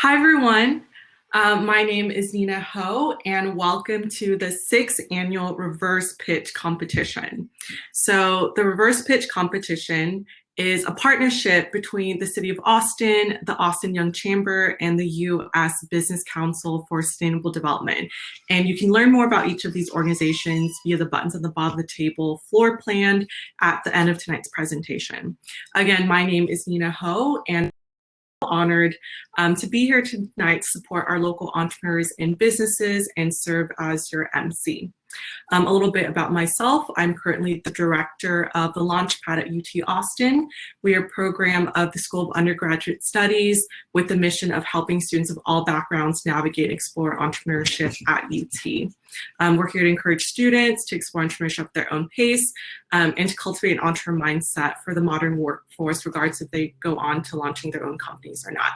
Hi, everyone. My name is Nina Ho, and welcome to the 6th annual Reverse Pitch Competition. So the Reverse Pitch Competition is a partnership between the City of Austin, the Austin Young Chamber, and the U.S. Business Council for Sustainable Development. And you can learn more about each of these organizations via the buttons at the bottom of the table floor planned at the end of tonight's presentation. Again, my name is Nina Ho, and honored to be here tonight to support our local entrepreneurs and businesses and serve as your MC. A little bit about myself. I'm currently the director of the Launchpad at UT Austin. We are a program of the School of Undergraduate Studies with the mission of helping students of all backgrounds navigate and explore entrepreneurship at UT. We're here to encourage students to explore entrepreneurship at their own pace and to cultivate an entrepreneur mindset for the modern workforce, regardless if they go on to launching their own companies or not.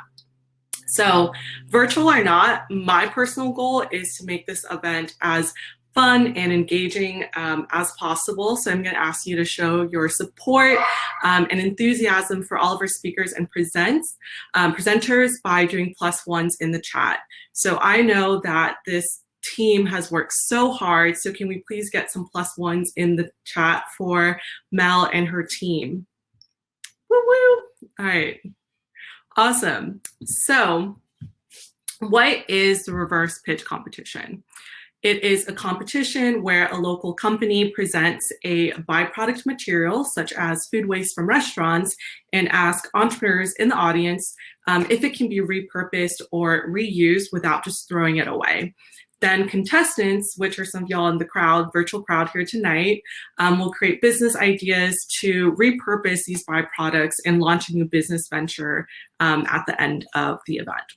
So, virtual or not, my personal goal is to make this event as fun and engaging as possible. So I'm going to ask you to show your support and enthusiasm for all of our speakers and presenters by doing +1s in the chat. So I know that this team has worked so hard. So can we please get some +1s in the chat for Mel and her team? Woo woo! All right, awesome. So what is the reverse pitch competition? It is a competition where a local company presents a byproduct material, such as food waste from restaurants, and ask entrepreneurs in the audience if it can be repurposed or reused without just throwing it away. Then contestants, which are some of y'all in the crowd, virtual crowd here tonight, will create business ideas to repurpose these byproducts and launch a new business venture at the end of the event.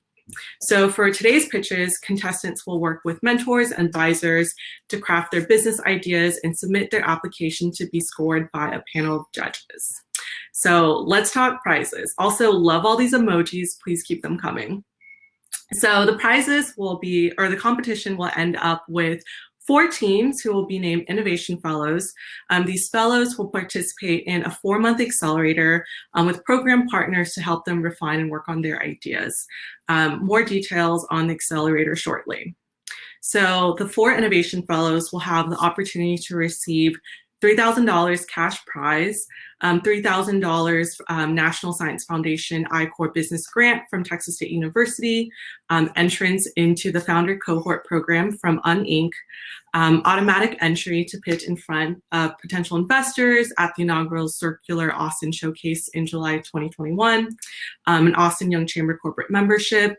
So for today's pitches, contestants will work with mentors and advisors to craft their business ideas and submit their application to be scored by a panel of judges. So let's talk prizes. Also, love all these emojis. Please keep them coming. So the prizes will be, or the competition will end up with 4 teams who will be named Innovation Fellows. These fellows will participate in a 4-month accelerator with program partners to help them refine and work on their ideas. More details on the accelerator shortly. So the 4 Innovation Fellows will have the opportunity to receive $3,000 cash prize, $3,000 National Science Foundation I-Corps Business Grant from Texas State University, entrance into the Founder Cohort Program from Inc., automatic entry to pitch in front of potential investors at the inaugural Circular Austin Showcase in July 2021, an Austin Young Chamber corporate membership,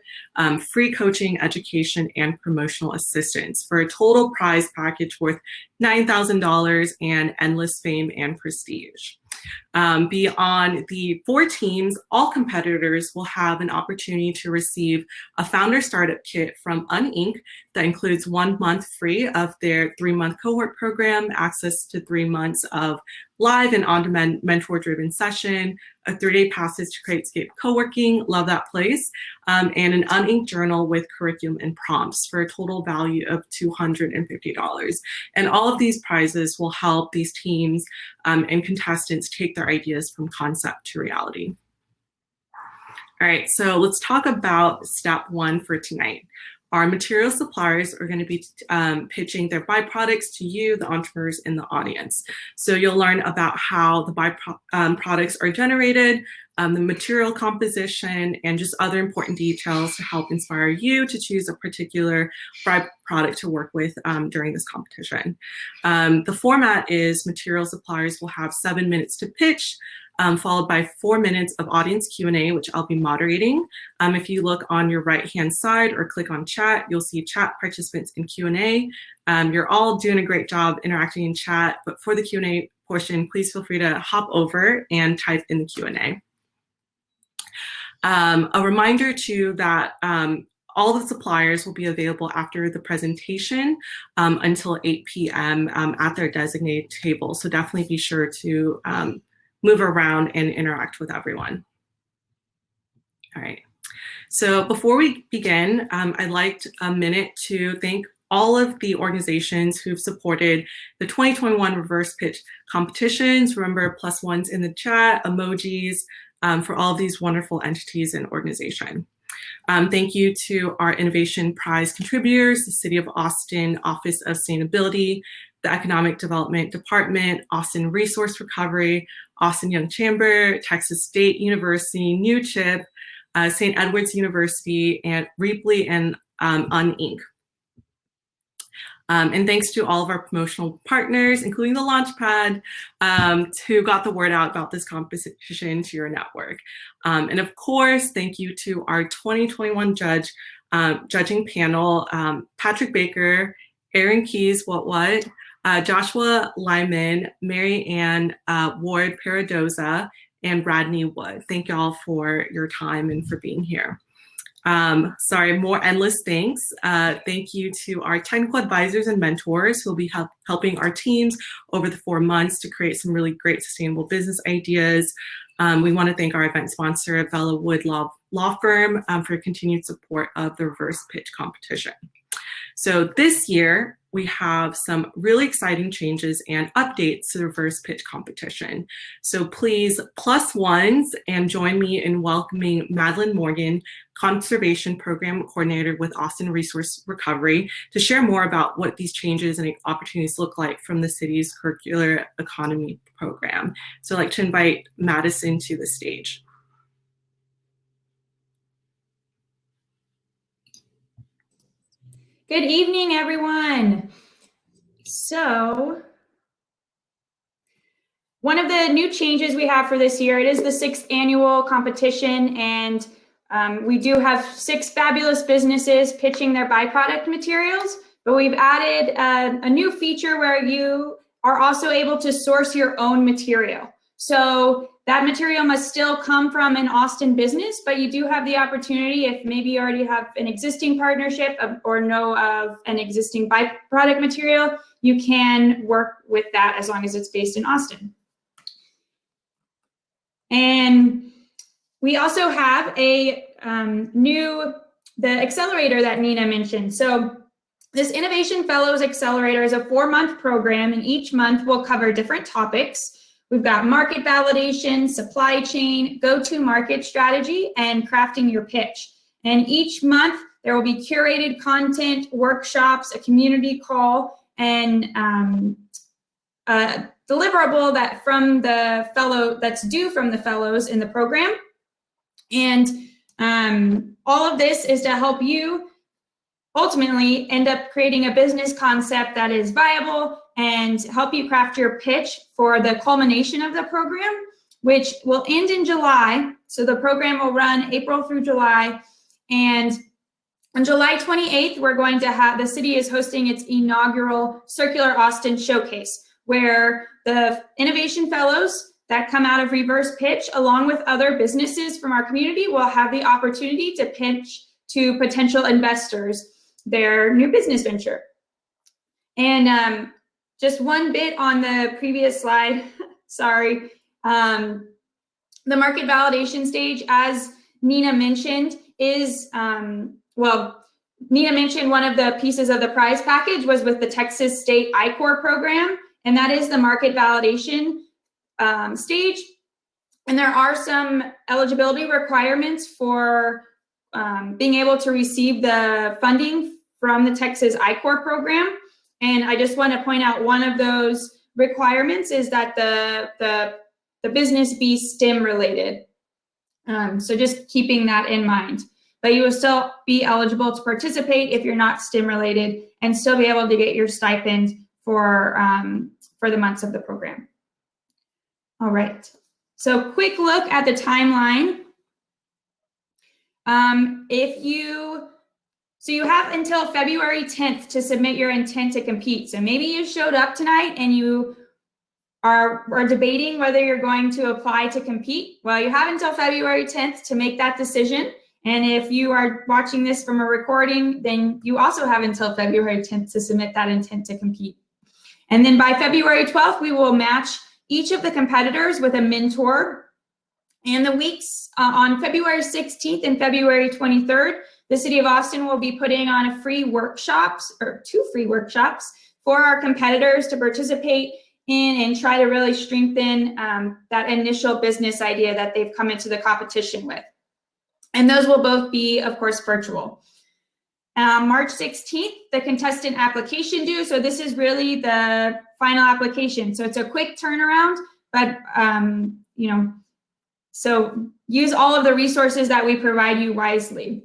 free coaching, education, and promotional assistance for a total prize package worth $9,000 and endless fame and prestige. Beyond the 4 teams, all competitors will have an opportunity to receive a founder startup kit from Inc. that includes 1 month free of their 3-month cohort program, access to 3 months of live and on-demand mentor-driven session, a 3-day passes to CreateScape co-working, love that place, and an Inc. journal with curriculum and prompts for a total value of $250. And all of these prizes will help these teams and contestants take their ideas from concept to reality. All right, so let's talk about step 1 for tonight. Our material suppliers are going to be pitching their byproducts to you, the entrepreneurs in the audience. So you'll learn about how the byproducts are generated, the material composition, and just other important details to help inspire you to choose a particular byproduct to work with during this competition. The format is material suppliers will have 7 minutes to pitch, followed by 4 minutes of audience Q&A, which I'll be moderating. If you look on your right-hand side or click on chat, you'll see chat participants in Q&A. You're all doing a great job interacting in chat, but for the Q&A portion, please feel free to hop over and type in the Q&A. A reminder too that all the suppliers will be available after the presentation until 8 p.m. At their designated table. So definitely be sure to move around and interact with everyone. All right. So before we begin, I'd like a minute to thank all of the organizations who've supported the 2021 reverse pitch competitions. Remember, +1s in the chat, emojis, for all of these wonderful entities and organizations. Thank you to our Innovation Prize contributors, the City of Austin Office of Sustainability, the Economic Development Department, Austin Resource Recovery, Austin Young Chamber, Texas State University, New Chip, St. Edward's University, and Reapley and Inc. And thanks to all of our promotional partners, including the Launchpad, who got the word out about this competition to your network. And of course, thank you to our 2021 judging panel, Patrick Baker, Aaron Keys, Joshua Lyman, Mary Ann Ward Paradoza, and Radney Wood. Thank y'all for your time and for being here. More endless thanks. Thank you to our technical advisors and mentors who will be helping our teams over the 4 months to create some really great sustainable business ideas. We want to thank our event sponsor, Bella Wood Law Firm, for continued support of the reverse pitch competition. So this year, we have some really exciting changes and updates to the reverse pitch competition. So please +1s and join me in welcoming Madeline Morgan, Conservation Program Coordinator with Austin Resource Recovery, to share more about what these changes and opportunities look like from the city's Circular Economy Program. So I'd like to invite Madison to the stage. Good evening, everyone. So, one of the new changes we have for this year, it is the 6th annual competition, and we do have 6 fabulous businesses pitching their byproduct materials, but we've added a new feature where you are also able to source your own material. So that material must still come from an Austin business, but you do have the opportunity, if maybe you already have an existing partnership or know of an existing byproduct material, you can work with that as long as it's based in Austin. And we also have the Accelerator that Nina mentioned. So this Innovation Fellows Accelerator is a 4-month program, and each month will cover different topics. We've got market validation, supply chain, go-to-market strategy, and crafting your pitch. And each month, there will be curated content, workshops, a community call, and a deliverable that's due from the fellows in the program. And all of this is to help you ultimately end up creating a business concept that is viable and help you craft your pitch for the culmination of the program, which will end in July. So the program will run April through July. And on July 28th, we're going to have, the city is hosting its inaugural Circular Austin Showcase, where the Innovation Fellows that come out of Reverse Pitch, along with other businesses from our community, will have the opportunity to pitch to potential investors their new business venture. And just one bit on the previous slide, sorry. The market validation stage, as Nina mentioned, is, Nina mentioned one of the pieces of the prize package was with the Texas State I-Corps program, and that is the market validation stage. And there are some eligibility requirements for being able to receive the funding from the Texas I-Corps program. And I just want to point out one of those requirements is that the business be STEM related. So just keeping that in mind. But you will still be eligible to participate if you're not STEM related and still be able to get your stipend for the months of the program. All right, so quick look at the timeline. So you have until February 10th to submit your intent to compete. So maybe you showed up tonight and you are debating whether you're going to apply to compete. Well, you have until February 10th to make that decision. And if you are watching this from a recording, then you also have until February 10th to submit that intent to compete. And then by February 12th, we will match each of the competitors with a mentor. And the weeks on February 16th and February 23rd, the City of Austin will be putting on two free workshops for our competitors to participate in and try to really strengthen that initial business idea that they've come into the competition with. And those will both be, of course, virtual. March 16th, the contestant application due. So this is really the final application. So it's a quick turnaround, but so use all of the resources that we provide you wisely.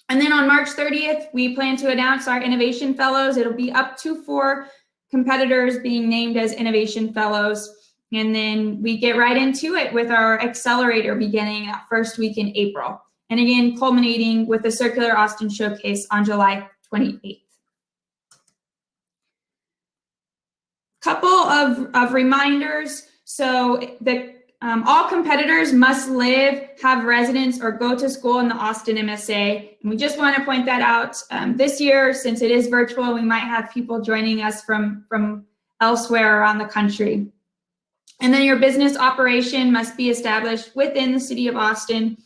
And then on March 30th, we plan to announce our Innovation Fellows. It'll be up to 4 competitors being named as Innovation Fellows. And then we get right into it with our Accelerator beginning that first week in April. And again, culminating with the Circular Austin Showcase on July 28th. Couple of reminders. So all competitors must live, have residence, or go to school in the Austin MSA. And we just want to point that out. This year, since it is virtual, we might have people joining us from elsewhere around the country. And then your business operation must be established within the city of Austin.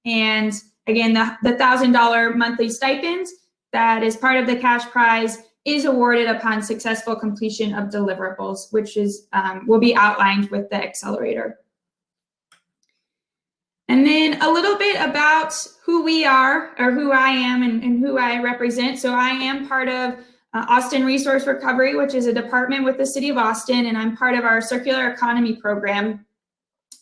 And again, the $1,000 monthly stipend that is part of the cash prize is awarded upon successful completion of deliverables, which is will be outlined with the Accelerator. And then a little bit about who we are, or who I am and who I represent. So I am part of Austin Resource Recovery, which is a department with the city of Austin, and I'm part of our circular economy program.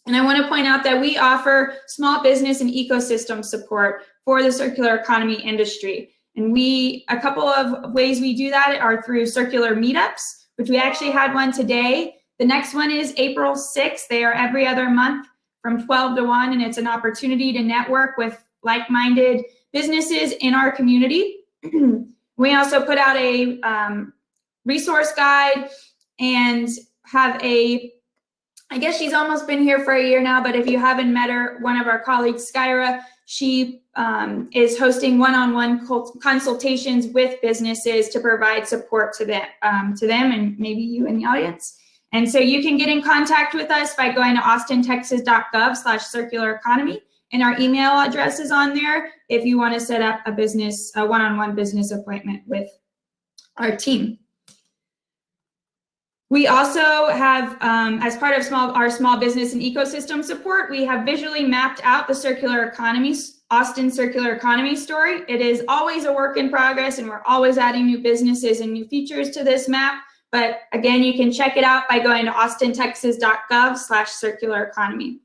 And I want to point out that we offer small business and ecosystem support for the circular economy industry. And a couple of ways we do that are through circular meetups, which we actually had one today. The next one is April 6th. They are every other month from 12 to 1, and it's an opportunity to network with like-minded businesses in our community. We also put out a resource guide and have I guess she's almost been here for a year now, but if you haven't met her, one of our colleagues, Skyra, she is hosting one-on-one consultations with businesses to provide support to them and maybe you in the audience. And so you can get in contact with us by going to austintexas.gov/circulareconomy, and our email address is on there if you want to set up a one-on-one business appointment with our team. We also have, as part of our small business and ecosystem support, we have visually mapped out the Austin circular economy story. It is always a work in progress, and we're always adding new businesses and new features to this map. But again, you can check it out by going to austintexas.gov/circulareconomy.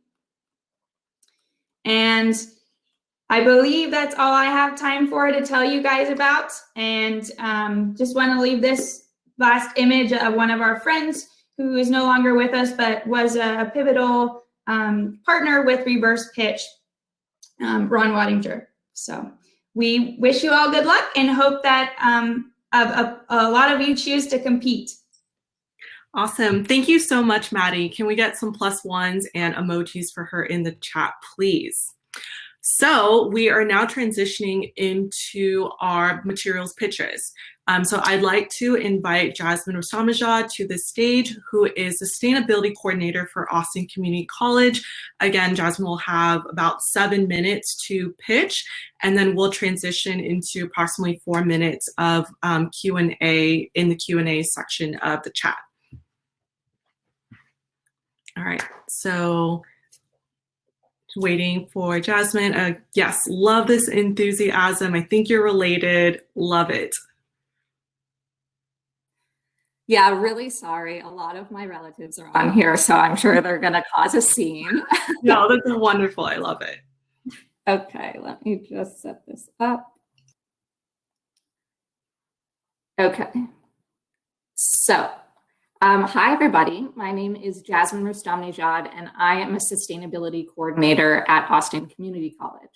And I believe that's all I have time for to tell you guys about. And just want to leave this last image of one of our friends who is no longer with us, but was a pivotal partner with Reverse Pitch, Ron Wattinger. So we wish you all good luck and hope that a lot of you choose to compete. Awesome. Thank you so much, Maddie. Can we get some +1s and emojis for her in the chat, please? So we are now transitioning into our materials pitches. So I'd like to invite Jasmine Rustamajad to the stage, who is Sustainability Coordinator for Austin Community College. Again, Jasmine will have about 7 minutes to pitch, and then we'll transition into approximately 4 minutes of Q&A in the Q&A section of the chat. All right, so waiting for Jasmine. Yes, love this enthusiasm. I think you're related. Love it. Yeah, really sorry. A lot of my relatives are on here, so I'm sure they're going to cause a scene. No, this is wonderful. I love it. Okay, let me just set this up. Okay. So, hi, everybody. My name is Jasmine Rustamajad, and I am a Sustainability Coordinator at Austin Community College.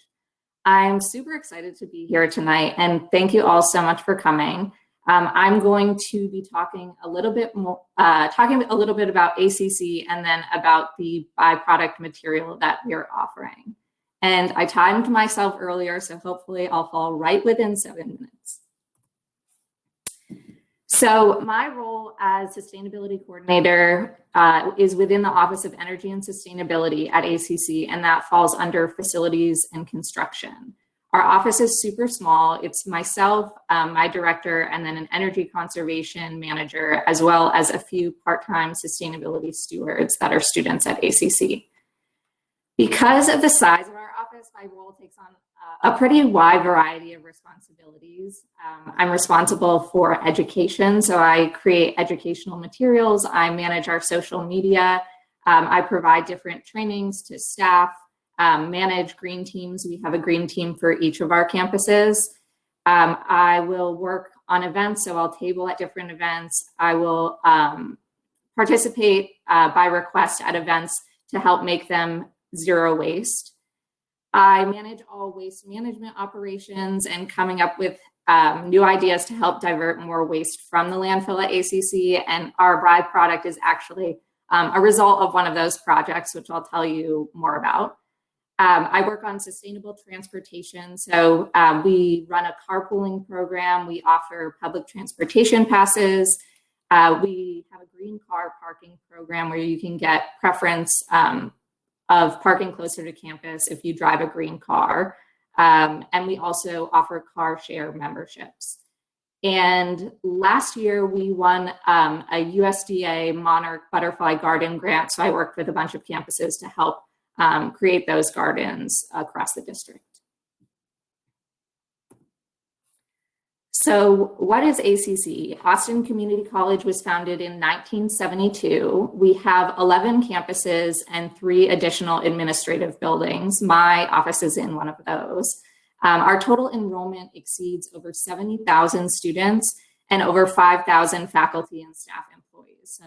I'm super excited to be here tonight, and thank you all so much for coming. I'm going to be talking a little bit more, about ACC and then about the byproduct material that we're offering. And I timed myself earlier, so hopefully I'll fall right within 7 minutes. So my role as Sustainability Coordinator is within the Office of Energy and Sustainability at ACC, and that falls under Facilities and Construction. Our office is super small. It's myself, my director, and then an energy conservation manager, as well as a few part-time sustainability stewards that are students at ACC. Because of the size of our office, office, my role takes on a pretty wide variety of responsibilities. I'm responsible for education, so I create educational materials. I manage our social media. I provide different trainings to staff, manage green teams. We have a green team for each of our campuses. I will work on events, so I'll table at different events. I will participate by request at events to help make them zero waste. I manage all waste management operations and coming up with new ideas to help divert more waste from the landfill at ACC. And our byproduct is actually a result of one of those projects, which I'll tell you more about. I work on sustainable transportation. So we run a carpooling program. We offer public transportation passes. We have a green car parking program where you can get preference of parking closer to campus if you drive a green car. And we also offer car share memberships. And last year we won a USDA Monarch Butterfly Garden grant. So I worked with a bunch of campuses to help create those gardens across the district. So what is ACC? Austin Community College was founded in 1972. We have 11 campuses and 3 additional administrative buildings. My office is in one of those. Our total enrollment exceeds over 70,000 students and over 5,000 faculty and staff employees. So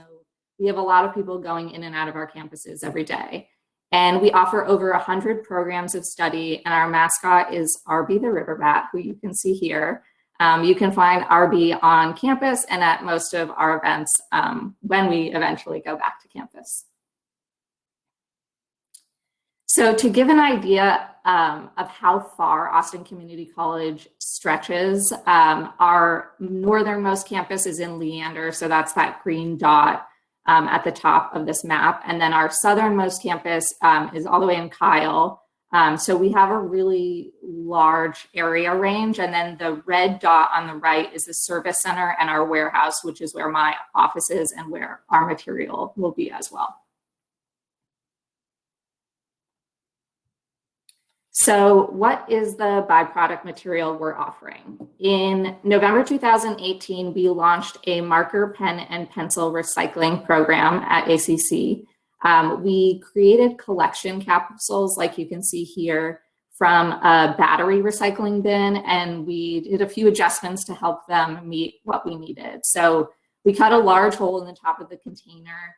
we have a lot of people going in and out of our campuses every day. And we offer over 100 programs of study, and our mascot is RB the River Bat, who you can see here. You can find RB on campus and at most of our events when we eventually go back to campus. So to give an idea of how far Austin Community College stretches, our northernmost campus is in Leander, so that's that green dot at the top of this map. And then our southernmost campus is all the way in Kyle. So we have a really large area range. And then the red dot on the right is the service center and our warehouse, which is where my office is and where our material will be as well. So what is the byproduct material we're offering? In November 2018, we launched a marker, pen, and pencil recycling program at ACC. We created collection capsules, like you can see here, from a battery recycling bin, and we did a few adjustments to help them meet what we needed. So we cut a large hole in the top of the container,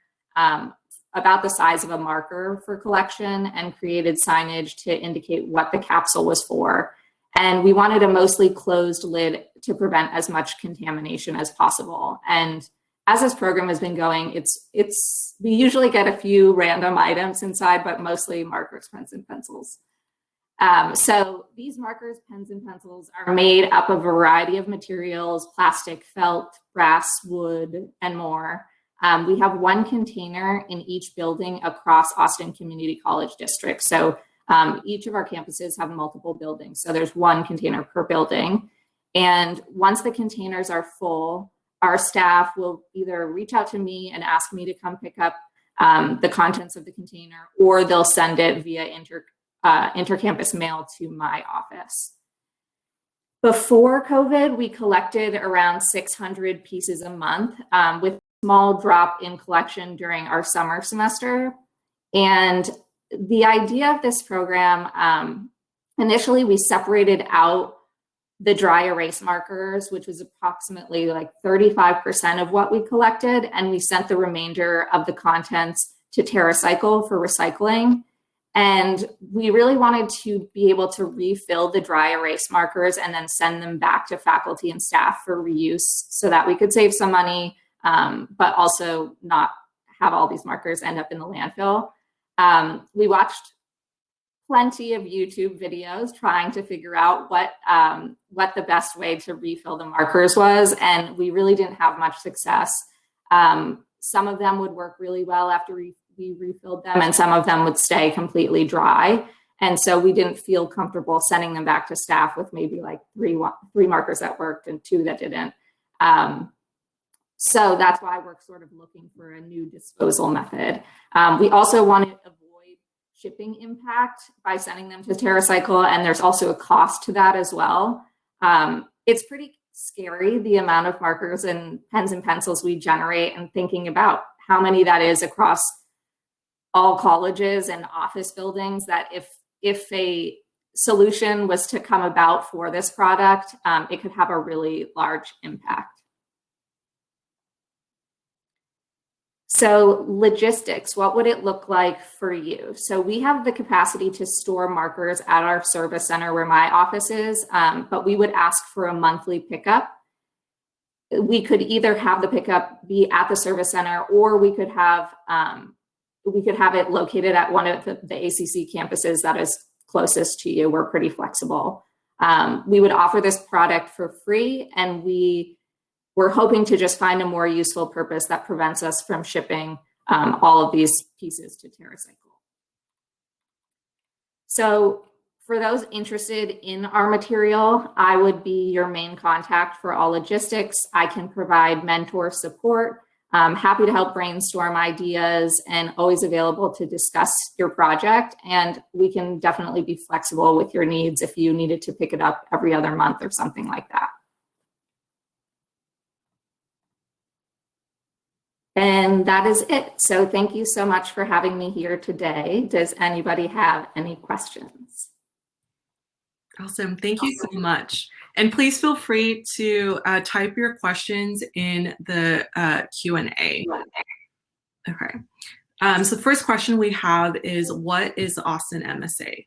about the size of a marker for collection, and created signage to indicate what the capsule was for. And we wanted a mostly closed lid to prevent as much contamination as possible. And as this program has been going, we usually get a few random items inside, but mostly markers, pens, and pencils. So these markers, pens, and pencils are made up of a variety of materials: plastic, felt, brass, wood, and more. We have one container in each building across Austin Community College District. So each of our campuses have multiple buildings. So there's one container per building. And once the containers are full, our staff will either reach out to me and ask me to come pick up the contents of the container, or they'll send it via intercampus mail to my office. Before COVID, we collected around 600 pieces a month, with small drop in collection during our summer semester. And the idea of this program, initially we separated out the dry erase markers, which was approximately like 35% of what we collected, and we sent the remainder of the contents to TerraCycle for recycling. And we really wanted to be able to refill the dry erase markers and then send them back to faculty and staff for reuse, so that we could save some money, but also not have all these markers end up in the landfill. We watched plenty of YouTube videos trying to figure out what the best way to refill the markers was, and we really didn't have much success. Some of them would work really well after we refilled them, and some of them would stay completely dry. And so we didn't feel comfortable sending them back to staff with maybe like three markers that worked and 2 that didn't. So that's why we're sort of looking for a new disposal method. We also want to avoid shipping impact by sending them to TerraCycle, and there's also a cost to that as well. It's pretty scary, the amount of markers and pens and pencils we generate, and thinking about how many that is across all colleges and office buildings, that if a solution was to come about for this product, it could have a really large impact. So logistics, what would it look like for you? So we have the capacity to store markers at our service center where my office is, but we would ask for a monthly pickup. We could either have the pickup be at the service center, or we could have it located at one of the ACC campuses that is closest to you. We're pretty flexible. We would offer this product for free, and we're hoping to just find a more useful purpose that prevents us from shipping all of these pieces to TerraCycle. So for those interested in our material, I would be your main contact for all logistics. I can provide mentor support. I'm happy to help brainstorm ideas, and always available to discuss your project. And we can definitely be flexible with your needs if you needed to pick it up every other month or something like that. And that is it. So thank you so much for having me here today. Does anybody have any questions? Awesome. Thank you so much. And please feel free to type your questions in the Q&A. Okay. So the first question we have is, what is the Austin MSA?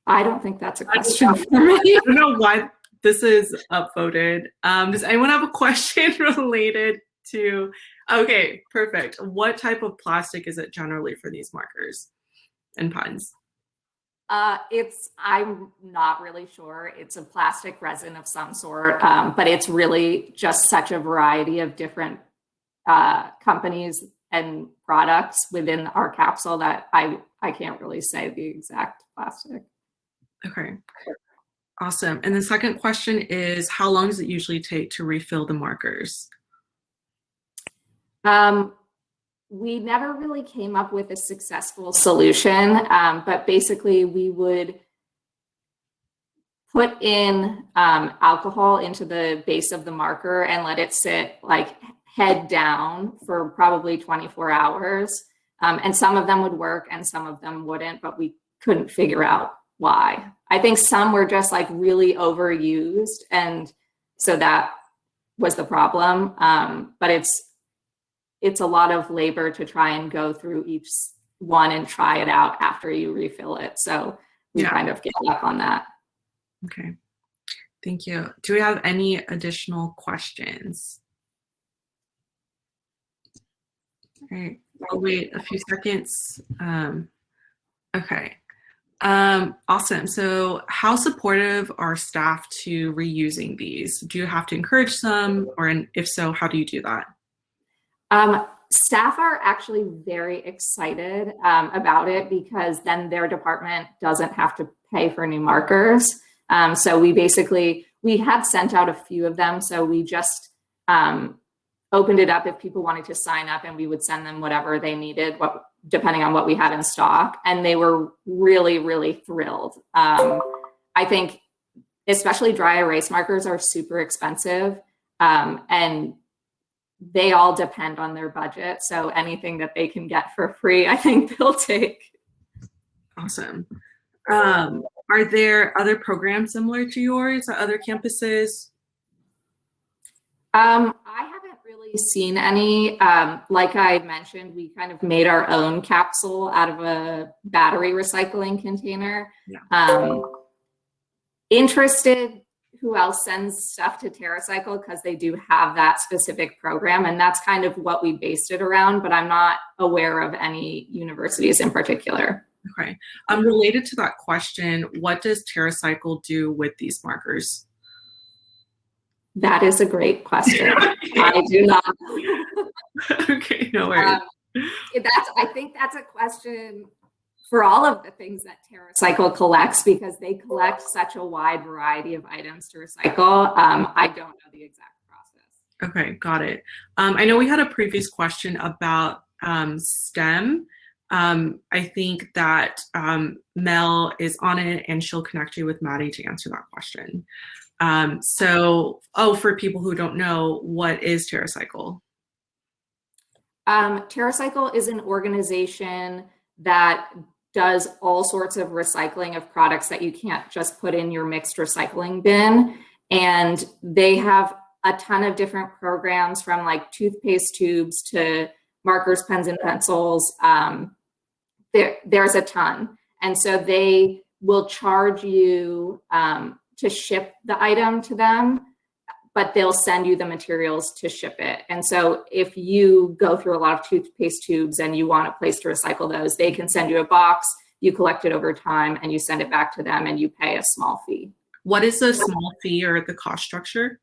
I don't think that's a question for me. I don't know why this is upvoted. Does anyone have a question related to, okay, perfect. What type of plastic is it generally for these markers and pens? I'm not really sure. It's a plastic resin of some sort, but it's really just such a variety of different companies and products within our capsule that I can't really say the exact plastic. Okay. Awesome. And the second question is, how long does it usually take to refill the markers? We never really came up with a successful solution, but basically we would put in alcohol into the base of the marker and let it sit like head down for probably 24 hours. And some of them would work and some of them wouldn't, but we couldn't figure out why. I think some were just like really overused, and so that was the problem. But it's a lot of labor to try and go through each one and try it out after you refill it. So we kind of get up on that. Okay, thank you. Do we have any additional questions? All right, I'll wait a few seconds. Okay. Awesome. So how supportive are staff to reusing these? Do you have to encourage them, or if so, how do you do that? Staff are actually very excited about it, because then their department doesn't have to pay for new markers. So we had sent out a few of them. So we just opened it up if people wanted to sign up, and we would send them whatever they needed, depending on what we had in stock. And they were really, really thrilled. I think especially dry erase markers are super expensive, and they all depend on their budget. So anything that they can get for free, I think they'll take. Awesome. Are there other programs similar to yours at other campuses? I haven't really seen any. Like I mentioned, we kind of made our own capsule out of a battery recycling container. Yeah. Interested who else sends stuff to TerraCycle, because they do have that specific program, and that's kind of what we based it around, but I'm not aware of any universities in particular. Okay. Related to that question, what does TerraCycle do with these markers? That is a great question. I do not. Okay, no worries. I think that's a question for all of the things that TerraCycle collects, because they collect such a wide variety of items to recycle. I don't know the exact process. Okay, got it. I know we had a previous question about STEM, I think that Mel is on it and she'll connect you with Maddie to answer that question. For people who don't know, what is TerraCycle? TerraCycle is an organization that does all sorts of recycling of products that you can't just put in your mixed recycling bin. And they have a ton of different programs, from like toothpaste tubes to markers, pens, and pencils. There's a ton. And so they will charge you to ship the item to them, but they'll send you the materials to ship it. And so if you go through a lot of toothpaste tubes and you want a place to recycle those, they can send you a box, you collect it over time, and you send it back to them and you pay a small fee. What is the small fee or the cost structure?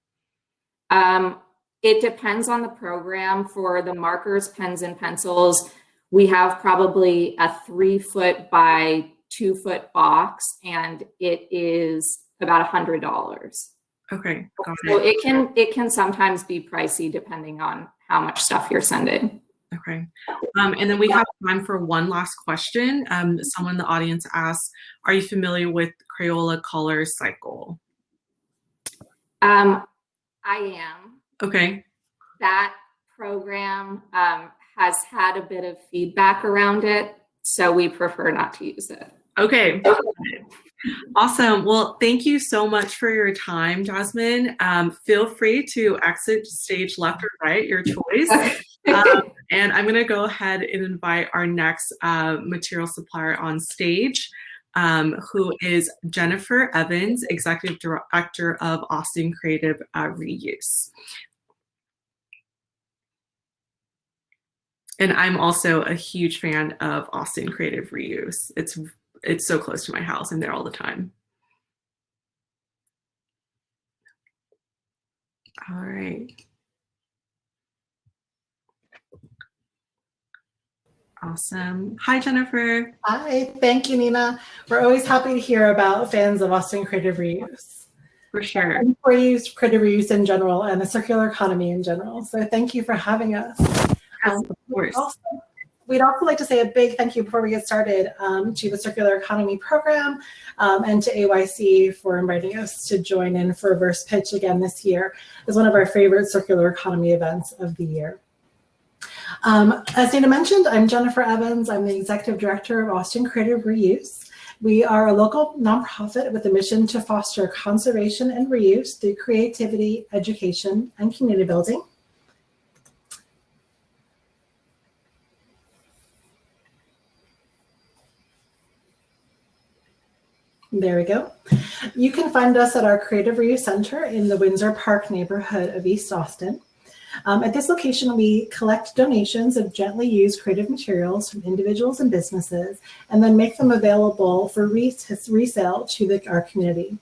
It depends on the program. For the markers, pens, and pencils, we have probably a 3-foot by 2-foot box, and it is about $100. Okay, got So it. it can sometimes be pricey depending on how much stuff you're sending. Okay, and then we have time for one last question. Someone in the audience asks, are you familiar with Crayola Color Cycle? I am. Okay. That program has had a bit of feedback around it, so we prefer not to use it. Okay. Awesome. Well, thank you so much for your time, Jasmine. Feel free to exit stage left or right, your choice. And I'm going to go ahead and invite our next material supplier on stage, who is Jennifer Evans, Executive Director of Austin Creative Reuse. And I'm also a huge fan of Austin Creative Reuse. It's so close to my house. I'm there all the time. All right. Awesome. Hi, Jennifer. Hi, thank you, Nina. We're always happy to hear about fans of Austin Creative Reuse. For sure. And for use, creative reuse in general, and the circular economy in general. So thank you for having us. Of course. We'd also like to say a big thank you before we get started to the Circular Economy Program and to AYC for inviting us to join in for Reverse Pitch again this year. It's one of our favorite circular economy events of the year. As Nina mentioned, I'm Jennifer Evans. I'm the Executive Director of Austin Creative Reuse. We are a local nonprofit with a mission to foster conservation and reuse through creativity, education, and community building. There we go. You can find us at our Creative Reuse Center in the Windsor Park neighborhood of East Austin. At this location, we collect donations of gently used creative materials from individuals and businesses, and then make them available for resale to our community.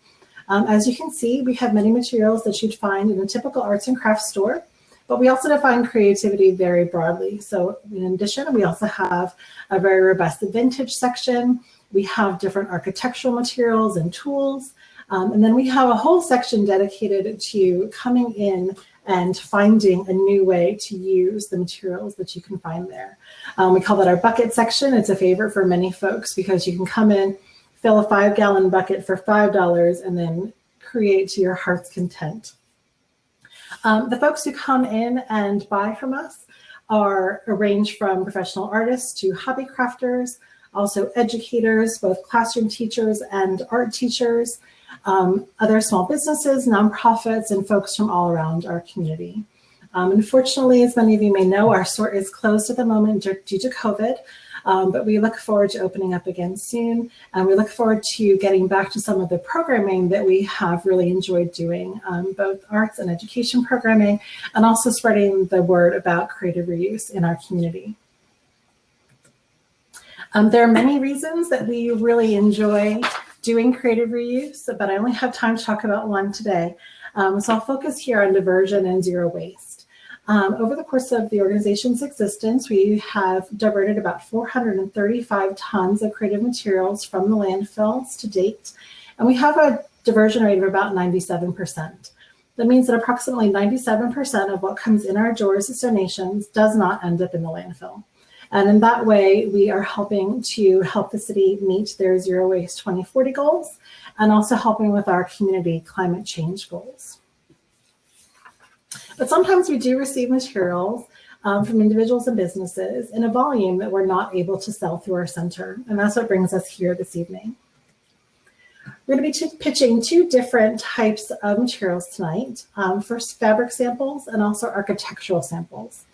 As you can see, we have many materials that you'd find in a typical arts and crafts store, but we also define creativity very broadly. So in addition, we also have a very robust vintage section. We have different architectural materials and tools. And then we have a whole section dedicated to coming in and finding a new way to use the materials that you can find there. We call that our bucket section. It's a favorite for many folks because you can come in, fill a 5-gallon bucket for $5, and then create to your heart's content. The folks who come in and buy from us are ranged from professional artists to hobby crafters, also educators, both classroom teachers and art teachers, other small businesses, nonprofits, and folks from all around our community. Unfortunately, as many of you may know, our store is closed at the moment due to COVID, but we look forward to opening up again soon, and we look forward to getting back to some of the programming that we have really enjoyed doing, both arts and education programming, and also spreading the word about creative reuse in our community. There are many reasons that we really enjoy doing creative reuse, but I only have time to talk about one today. So I'll focus here on diversion and zero waste. Over the course of the organization's existence, we have diverted about 435 tons of creative materials from the landfills to date, and we have a diversion rate of about 97%. That means that approximately 97% of what comes in our doors as donations does not end up in the landfill. And in that way, we are helping to help the city meet their Zero Waste 2040 goals and also helping with our community climate change goals. But sometimes we do receive materials from individuals and businesses in a volume that we're not able to sell through our center. And that's what brings us here this evening. We're going to be pitching two different types of materials tonight. First, fabric samples and also architectural samples.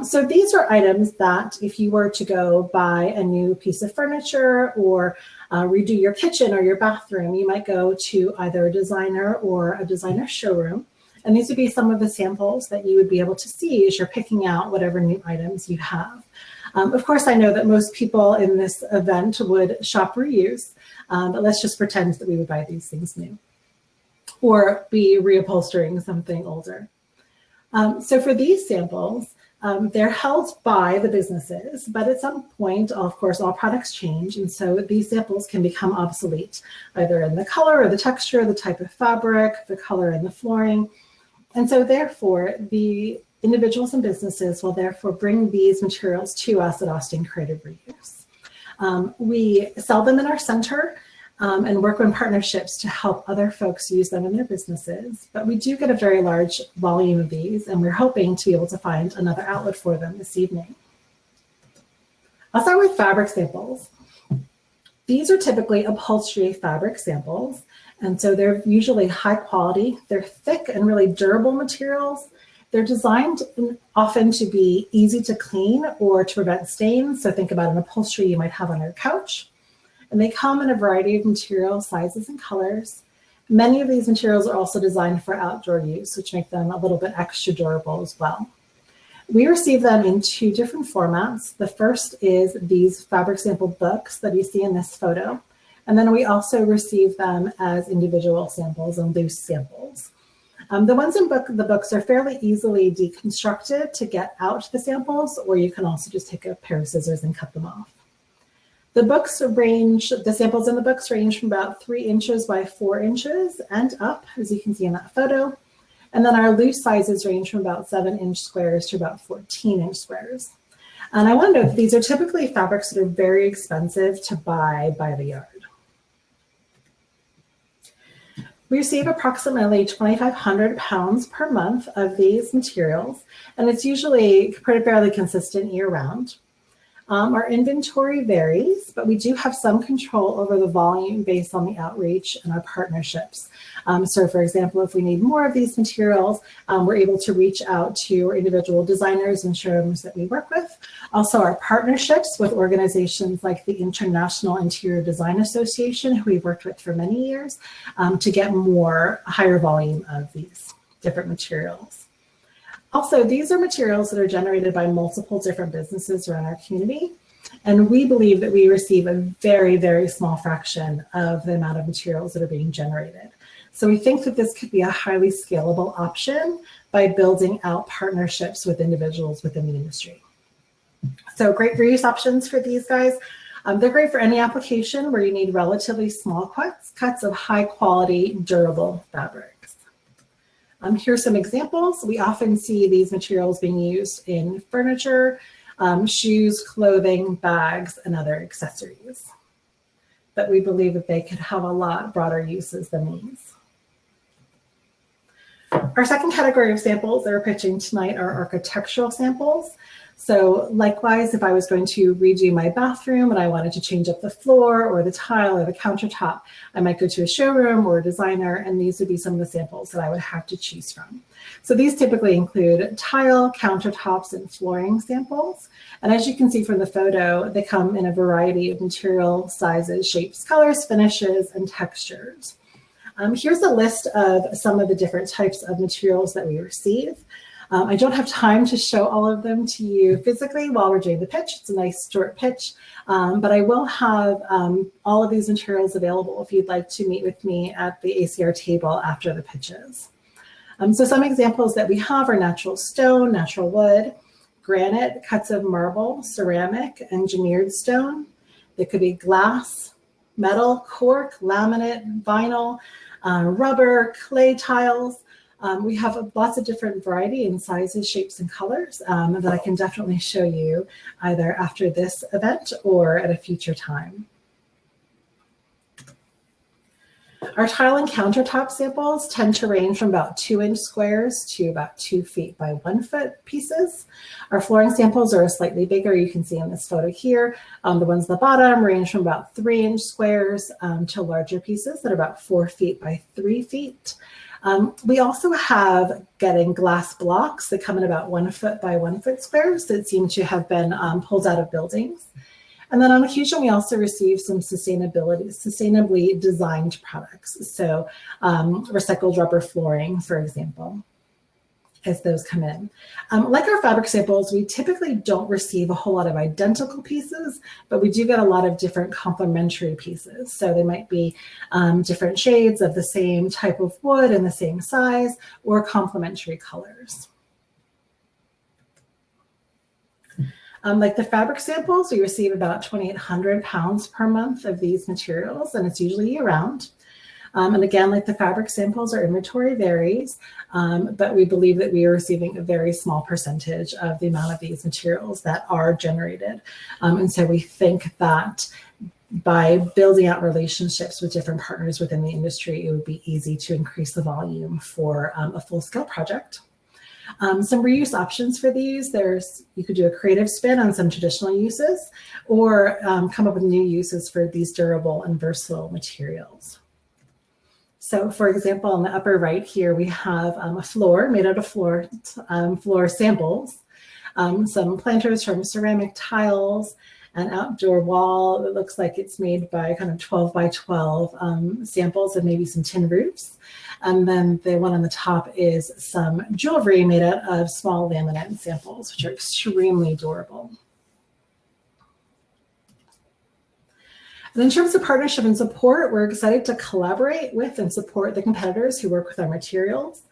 So these are items that if you were to go buy a new piece of furniture or redo your kitchen or your bathroom, you might go to either a designer or a designer showroom. And these would be some of the samples that you would be able to see as you're picking out whatever new items you have. Of course, I know that most people in this event would shop reuse, but let's just pretend that we would buy these things new or be reupholstering something older. So for these samples, they're held by the businesses, but at some point, of course, all products change. And so these samples can become obsolete, either in the color or the texture, the type of fabric, the color and the flooring. And so therefore, the individuals and businesses will therefore bring these materials to us at Austin Creative Reuse. We sell them in our center and work on partnerships to help other folks use them in their businesses. But we do get a very large volume of these, and we're hoping to be able to find another outlet for them this evening. I'll start with fabric samples. These are typically upholstery fabric samples, and so they're usually high quality. They're thick and really durable materials. They're designed often to be easy to clean or to prevent stains. So think about an upholstery you might have on your couch. And they come in a variety of materials, sizes, and colors. Many of these materials are also designed for outdoor use, which make them a little bit extra durable as well. We receive them in two different formats. The first is these fabric sample books that you see in this photo. And then we also receive them as individual samples and loose samples. The ones in the books are fairly easily deconstructed to get out the samples, or you can also just take a pair of scissors and cut them off. The samples in the books range from about 3 inches by 4 inches and up, as you can see in that photo. And then our loose sizes range from about 7-inch squares to about 14-inch squares. And I want to note that these are typically fabrics that are very expensive to buy by the yard. We receive approximately 2,500 pounds per month of these materials, and it's usually fairly consistent year-round. Our inventory varies, but we do have some control over the volume based on the outreach and our partnerships. So for example, if we need more of these materials, we're able to reach out to our individual designers and showrooms that we work with. Also our partnerships with organizations like the International Interior Design Association, who we've worked with for many years, to get higher volume of these different materials. Also, these are materials that are generated by multiple different businesses around our community, and we believe that we receive a very, very small fraction of the amount of materials that are being generated. So we think that this could be a highly scalable option by building out partnerships with individuals within the industry. So great reuse options for these guys. They're great for any application where you need relatively small cuts of high quality, durable fabrics. Here's some examples. We often see these materials being used in furniture, shoes, clothing, bags, and other accessories. But we believe that they could have a lot broader uses than these. Our second category of samples that we're pitching tonight are architectural samples. So likewise, if I was going to redo my bathroom and I wanted to change up the floor or the tile or the countertop, I might go to a showroom or a designer, and these would be some of the samples that I would have to choose from. So these typically include tile, countertops, and flooring samples. And as you can see from the photo, they come in a variety of material, sizes, shapes, colors, finishes, and textures. Here's a list of some of the different types of materials that we receive. I don't have time to show all of them to you physically while we're doing the pitch. It's a nice short pitch, but I will have all of these materials available if you'd like to meet with me at the ACR table after the pitches. So some examples that we have are natural stone, natural wood, granite, cuts of marble, ceramic, engineered stone. There could be glass, metal, cork, laminate, vinyl, rubber, clay tiles. We have lots of different variety in sizes, shapes, and colors that I can definitely show you either after this event or at a future time. Our tile and countertop samples tend to range from about 2-inch squares to about 2 feet by 1 foot pieces. Our flooring samples are slightly bigger. You can see in this photo here. The ones at the bottom range from about 3-inch squares to larger pieces that are about 4 feet by 3 feet. We also have getting glass blocks that come in about 1 foot by 1 foot squares that seem to have been pulled out of buildings. And then on occasion, we also receive some sustainably designed products. So recycled rubber flooring, for example, as those come in. Like our fabric samples, we typically don't receive a whole lot of identical pieces, but we do get a lot of different complementary pieces. So they might be different shades of the same type of wood and the same size, or complementary colors. Like the fabric samples, we receive about 2,800 pounds per month of these materials, and it's usually year-round. And again, like the fabric samples, our inventory varies, but we believe that we are receiving a very small percentage of the amount of these materials that are generated. And so we think that by building out relationships with different partners within the industry, it would be easy to increase the volume for a full-scale project. Some reuse options for these, you could do a creative spin on some traditional uses, or come up with new uses for these durable and versatile materials. So for example, on the upper right here, we have a floor made out of floor samples, some planters from ceramic tiles, an outdoor wall that looks like it's made by kind of 12 by 12 samples and maybe some tin roofs. And then the one on the top is some jewelry made out of small laminate samples, which are extremely durable. And in terms of partnership and support, we're excited to collaborate with and support the competitors who work with our materials.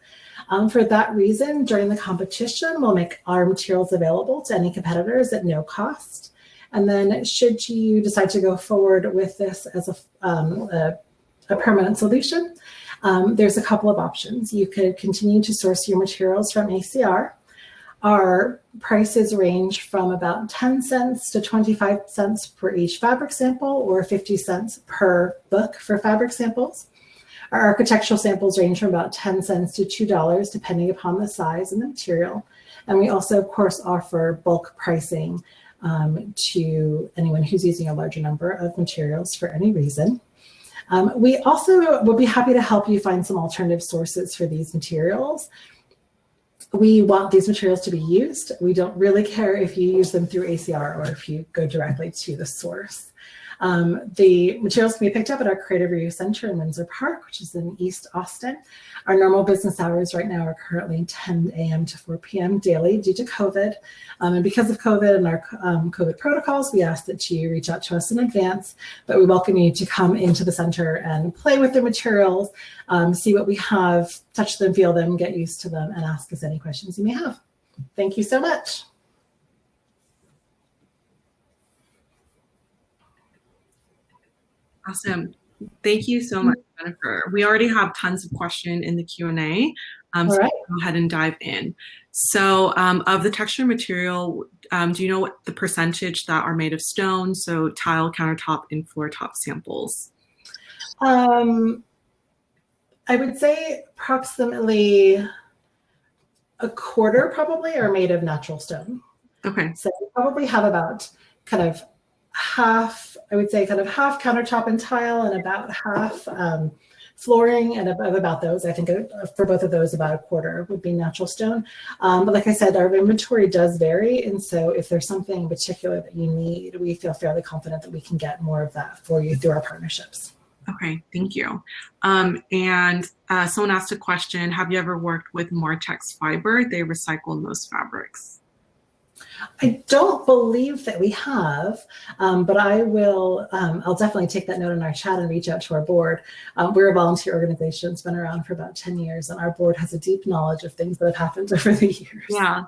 For that reason, during the competition, we'll make our materials available to any competitors at no cost. And then should you decide to go forward with this as a permanent solution, there's a couple of options. You could continue to source your materials from ACR. Our prices range from about 10 cents to 25 cents per each fabric sample, or 50 cents per book for fabric samples. Our architectural samples range from about 10 cents to $2, depending upon the size and the material. And we also, of course, offer bulk pricing to anyone who's using a larger number of materials for any reason. We also will be happy to help you find some alternative sources for these materials. We want these materials to be used. We don't really care if you use them through ACR or if you go directly to the source. The materials can be picked up at our Creative Reuse Center in Windsor Park, which is in East Austin. Our normal business hours right now are currently 10 a.m. to 4 p.m. daily due to COVID. And because of COVID and our COVID protocols, we ask that you reach out to us in advance, but we welcome you to come into the center and play with the materials, see what we have, touch them, feel them, get used to them, and ask us any questions you may have. Thank you so much. Awesome. Thank you so much, Jennifer. We already have tons of questions in the Q&A, so All right. go ahead and dive in. So of the texture material, do you know what the percentage that are made of stone, so tile, countertop, and floor top samples? I would say approximately a quarter probably are made of natural stone. Okay. So we probably have about kind of half, I would say kind of half countertop and tile and about half flooring, and about those, I think for both of those, about a quarter would be natural stone. But like I said, our inventory does vary. And so if there's something in particular that you need, we feel fairly confident that we can get more of that for you through our partnerships. Okay, thank you. And someone asked a question, have you ever worked with Martex fiber? They recycle most fabrics. I don't believe that we have, but I will, I'll definitely take that note in our chat and reach out to our board. We're a volunteer organization, it's been around for about 10 years, and our board has a deep knowledge of things that have happened over the years. Yeah.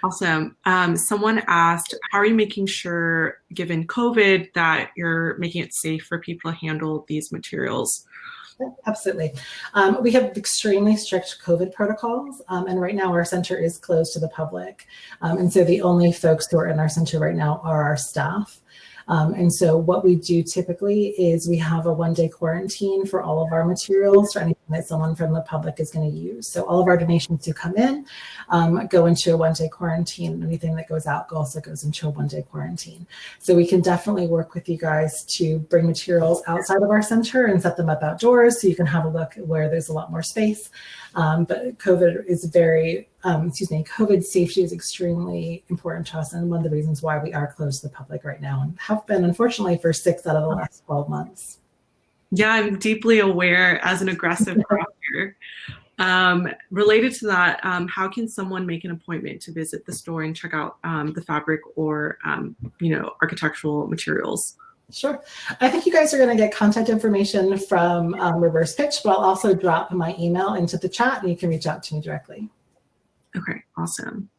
Awesome. Someone asked, how are you making sure, given COVID, that you're making it safe for people to handle these materials? Absolutely. We have extremely strict COVID protocols, and right now our center is closed to the public. And so the only folks who are in our center right now are our staff. And so what we do typically is we have a 1-day quarantine for all of our materials for anything that someone from the public is going to use. So all of our donations who come in go into a 1-day quarantine. Anything that goes out also goes into a 1-day quarantine. So we can definitely work with you guys to bring materials outside of our center and set them up outdoors so you can have a look at where there's a lot more space. But COVID is COVID safety is extremely important to us, and one of the reasons why we are closed to the public right now and have been, unfortunately, for 6 out of the last 12 months. Yeah, I'm deeply aware as an aggressive crafter. Related to that, how can someone make an appointment to visit the store and check out the fabric or, architectural materials? Sure. I think you guys are going to get contact information from Reverse Pitch, but I'll also drop my email into the chat and you can reach out to me directly. Okay, awesome.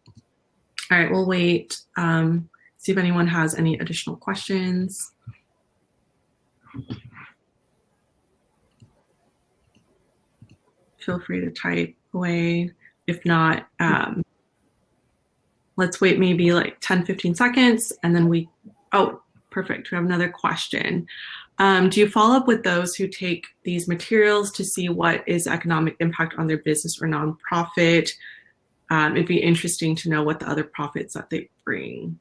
All right, we'll wait. See if anyone has any additional questions. Feel free to type away. If not, let's wait maybe like 10, 15 seconds and then oh, perfect. We have another question. Do you follow up with those who take these materials to see what is economic impact on their business or nonprofit? It'd be interesting to know what the other profits that they bring.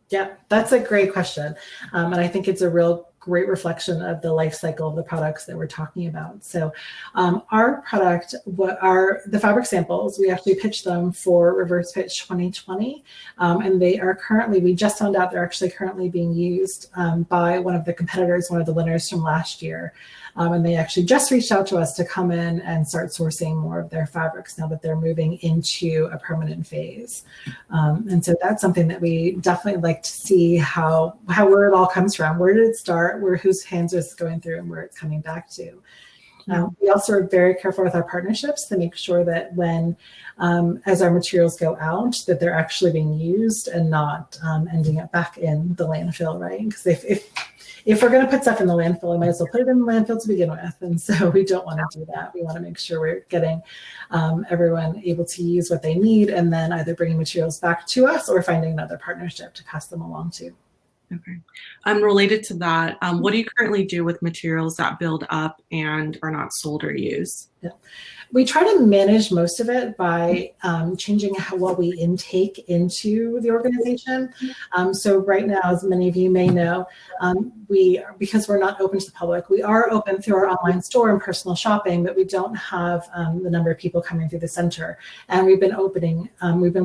Yeah, that's a great question. And I think it's a real great reflection of the life cycle of the products that we're talking about. So our product, the fabric samples, we actually pitched them for Reverse Pitch 2020. And they are we just found out they're actually currently being used by one of the competitors, one of the winners from last year. And they actually just reached out to us to come in and start sourcing more of their fabrics now that they're moving into a permanent phase. And so that's something that we definitely like to see where it all comes from. Where did it start? Whose hands is it going through and where it's coming back to. We also are very careful with our partnerships to make sure that as our materials go out, that they're actually being used and not ending up back in the landfill, right? Because if we're going to put stuff in the landfill, we might as well put it in the landfill to begin with. And so we don't want to do that. We want to make sure we're getting everyone able to use what they need and then either bringing materials back to us or finding another partnership to pass them along to. Okay. Related to that, what do you currently do with materials that build up and are not sold or used? Yeah. We try to manage most of it by changing what we intake into the organization. So right now, as many of you may know, because we're not open to the public, we are open through our online store and personal shopping, but we don't have the number of people coming through the center. And we've been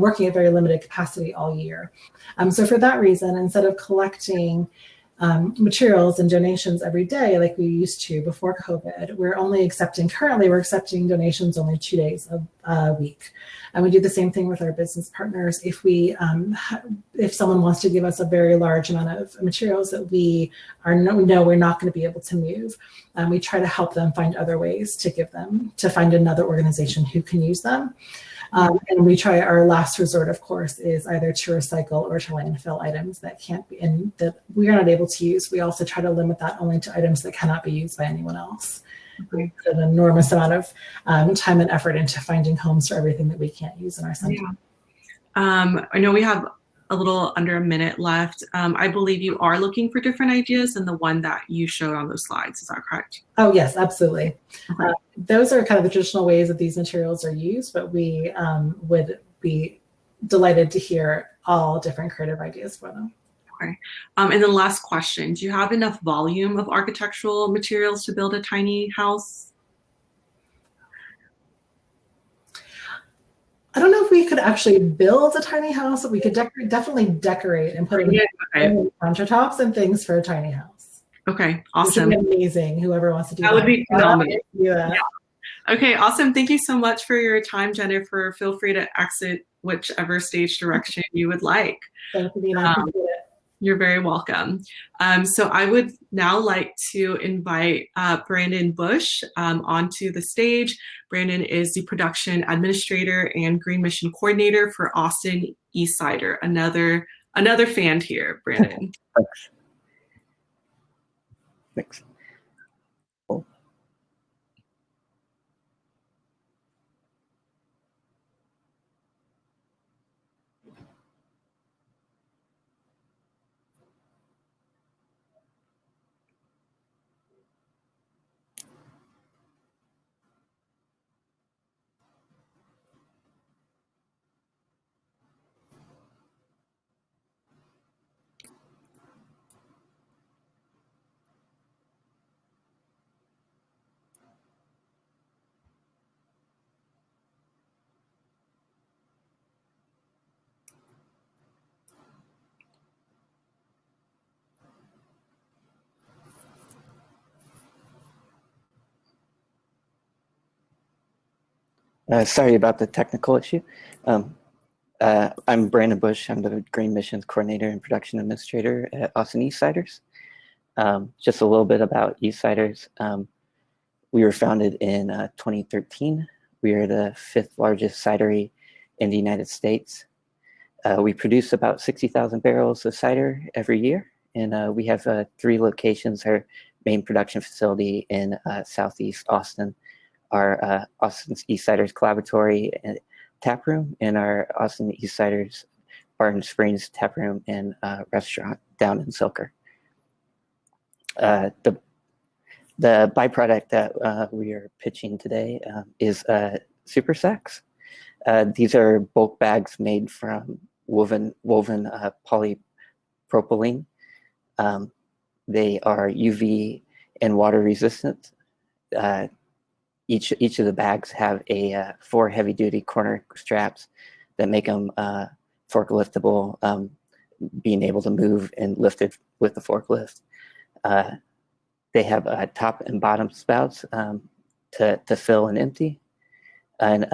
working at very limited capacity all year. So for that reason, instead of collecting materials and donations every day like we used to before COVID, currently we're accepting donations only 2 days a week. And we do the same thing with our business partners. If someone wants to give us a very large amount of materials that we know we're not going to be able to move, we try to help them find other ways to give them, to find another organization who can use them. And we try, our last resort, of course, is either to recycle or to landfill items that can't be, and that we are not able to use. We also try to limit that only to items that cannot be used by anyone else. We put an enormous amount of time and effort into finding homes for everything that we can't use in our center. Yeah. I know we have a little under a minute left. I believe you are looking for different ideas than the one that you showed on those slides. Is that correct? Oh, yes, absolutely. Okay. Those are kind of the traditional ways that these materials are used, but we would be delighted to hear all different creative ideas for them. Okay. And then last question, do you have enough volume of architectural materials to build a tiny house? I don't know if we could actually build a tiny house, but we could definitely decorate and put in countertops and things for a tiny house. Okay, awesome. Which would be amazing. Whoever wants to do that. That would be phenomenal. Yeah. Okay, awesome. Thank you so much for your time, Jennifer. Feel free to exit whichever stage direction you would like. Thank you, Nina. I appreciate it. You're very welcome. So I would now like to invite Brandon Bush onto the stage. Brandon is the production administrator and green mission coordinator for Austin Eastsider. Another fan here, Brandon. Thanks. Thanks. Cool. Sorry about the technical issue. I'm Brandon Bush. I'm the Green Missions Coordinator and Production Administrator at Austin Eastsiders. Just a little bit about Eastsiders. We were founded in 2013. We are the 5th largest cidery in the United States. We produce about 60,000 barrels of cider every year, and we have 3 locations. Our main production facility in Southeast Austin, our Austin Eastsiders Collaboratory and Tap Room, and our Austin Eastsiders Barton Springs Tap Room and restaurant down in Silker. The byproduct that we are pitching today is super sacks. These are bulk bags made from woven polypropylene. They are UV and water resistant. Each of the bags have 4 heavy-duty corner straps that make them forkliftable, being able to move and lift it with the forklift. They have top and bottom spouts to fill and empty, and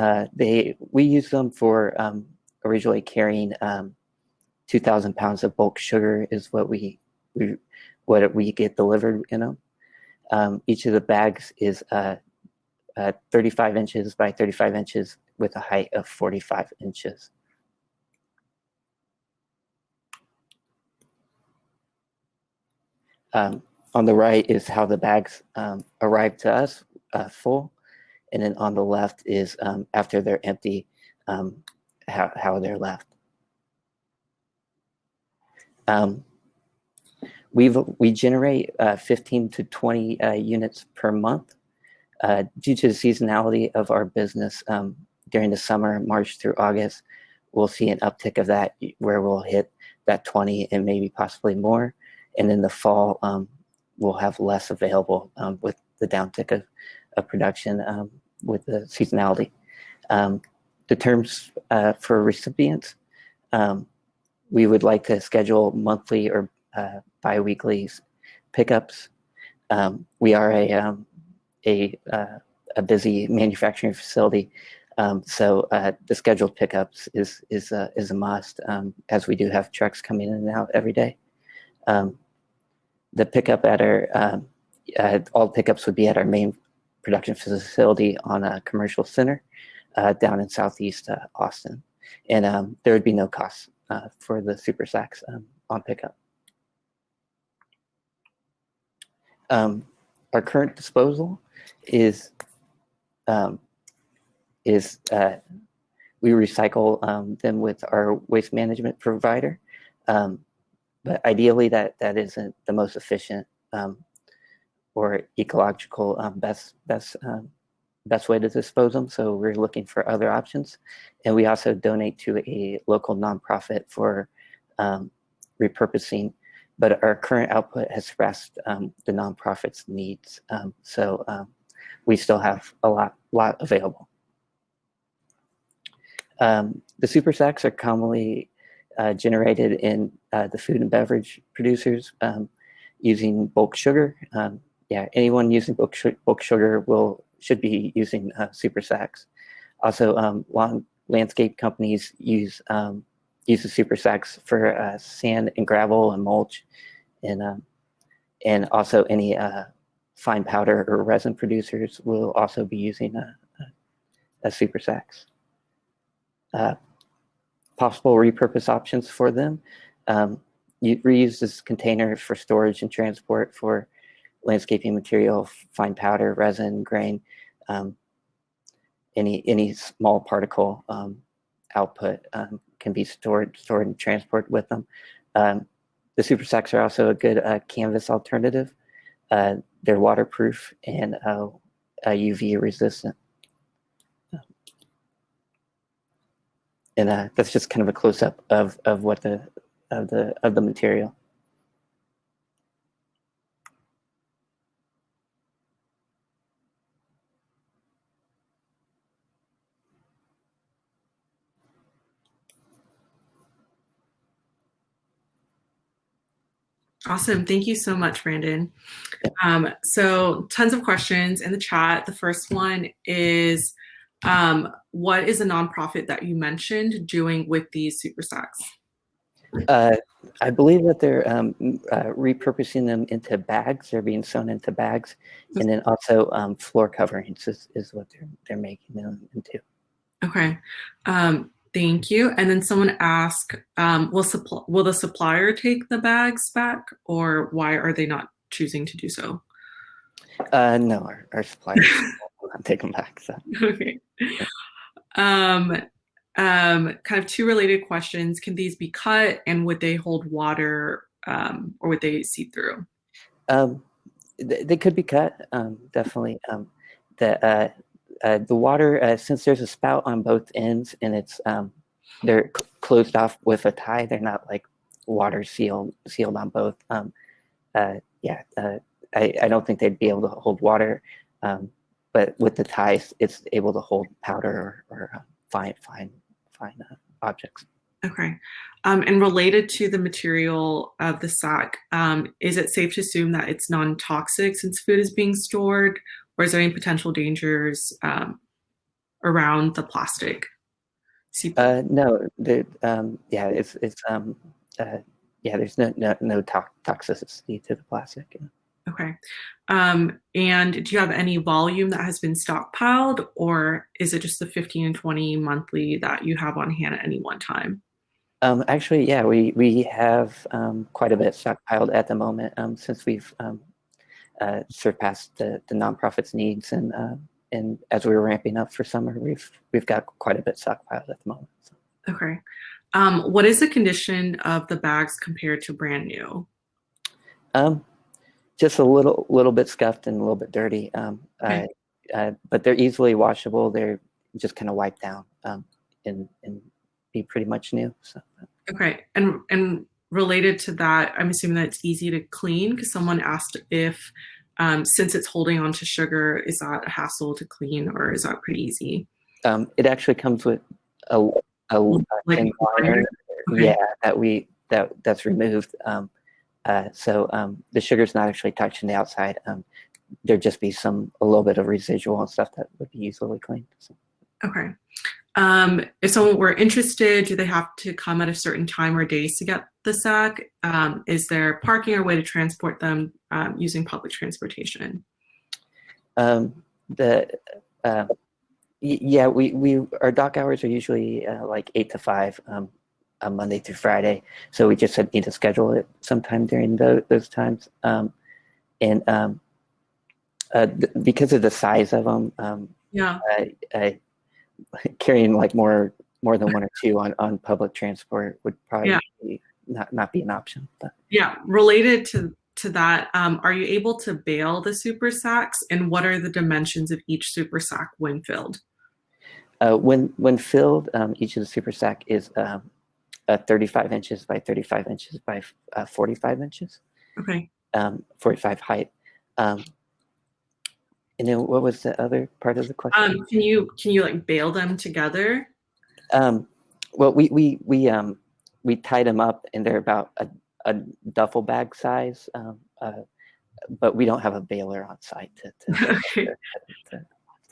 we use them for originally carrying 2,000 pounds of bulk sugar is what we get delivered in them. Each of the bags is 35 inches by 35 inches with a height of 45 inches. On the right is how the bags arrive to us full, and then on the left is after they're empty, how they're left. We generate 15 to 20 units per month. Due to the seasonality of our business, during the summer, March through August, we'll see an uptick of that where we'll hit that 20 and maybe possibly more. And in the fall, we'll have less available with the downtick of production with the seasonality. The terms for recipients, we would like to schedule monthly or bi-weekly pickups. We are a busy manufacturing facility, so the scheduled pickups is a must, as we do have trucks coming in and out every day. The pickup at our all pickups would be at our main production facility on a commercial center down in Southeast Austin, and there would be no cost for the super sacks on pickup. Our current disposal is we recycle them with our waste management provider, but ideally that isn't the most efficient or ecological best way to dispose them. So we're looking for other options, and we also donate to a local nonprofit for repurposing. But our current output has surpassed the nonprofit's needs, so we still have a lot available. The super sacks are commonly generated in the food and beverage producers using bulk sugar. Anyone using bulk sugar should be using super sacks. Also, landscape companies use use the super sacks for sand and gravel and mulch, and also any fine powder or resin producers will also be using a super sacks. Possible repurpose options for them. You reuse this container for storage and transport for landscaping material, fine powder, resin, grain, any small particle output can be stored and transported with them. The super sacks are also a good canvas alternative. They're waterproof and UV resistant. And that's just kind of a close up of what the material. Awesome. Thank you so much, Brandon. So tons of questions in the chat. The first one is, what is a nonprofit that you mentioned doing with these super sacks? I believe that they're repurposing them into bags. They're being sewn into bags, and then also floor coverings is what they're making them into. Okay. Thank you. And then someone asked, will the supplier take the bags back, or why are they not choosing to do so? No, our suppliers will not take them back. So. Okay. Kind of two related questions. Can these be cut, and would they hold water, or would they seep through? They could be cut, definitely. The water, since there's a spout on both ends and it's they're closed off with a tie, they're not like water sealed on both. I don't think they'd be able to hold water, but with the ties, it's able to hold powder or fine objects. Okay. And related to the material of the sack, is it safe to assume that it's non-toxic since food is being stored, or is there any potential dangers around the plastic? No, there's no toxicity to the plastic. Okay. And do you have any volume that has been stockpiled, or is it just the 15 and 20 monthly that you have on hand at any one time? Actually, yeah, we have quite a bit stockpiled at the moment since we've surpassed the nonprofit's needs, and as we were ramping up for summer, we've got quite a bit stockpiled at the moment. So. Okay. What is the condition of the bags compared to brand new? Just a little bit scuffed and a little bit dirty, Okay. but they're easily washable. They're just kind of wiped down and be pretty much new. So. Okay, and related to that, I'm assuming that it's easy to clean, because someone asked if, since it's holding on to sugar, is that a hassle to clean, or is that pretty easy? It actually comes with a thin liner, Okay. yeah, that's removed. So the sugar's not actually touching the outside. There'd just be a little bit of residual and stuff that would be easily cleaned. So. Okay. If someone were interested, do they have to come at a certain time or days to get the sack? Is there parking or way to transport them using public transportation? Yeah, our dock hours are usually like 8 to 5, Monday through Friday. So we just need to schedule it sometime during those times. Because of the size of them, Yeah. carrying like more than one or two on public transport would probably not be an option. But. Yeah, related to that, are you able to bail the super sacks, and what are the dimensions of each super sack when filled? When filled, each of the super sack is 35 inches by 35 inches by 45 inches. Okay. 45 height. And then what was the other part of the question? Can you like bail them together? Well, we tied them up, and they're about a duffel bag size, but we don't have a baler on site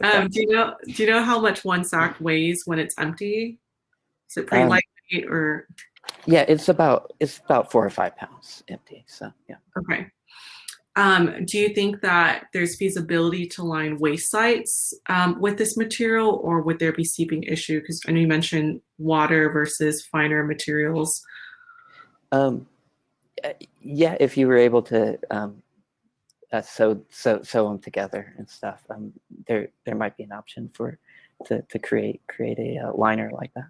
Okay. Do you know how much one sack weighs when it's empty? Is it pretty light weight or? Yeah, it's about 4 or 5 pounds empty. So yeah. Okay. Do you think that there's feasibility to line waste sites with this material, or would there be seeping issue? Because I know you mentioned water versus finer materials. Yeah, if you were able to sew them together and stuff, there might be an option to create a liner like that.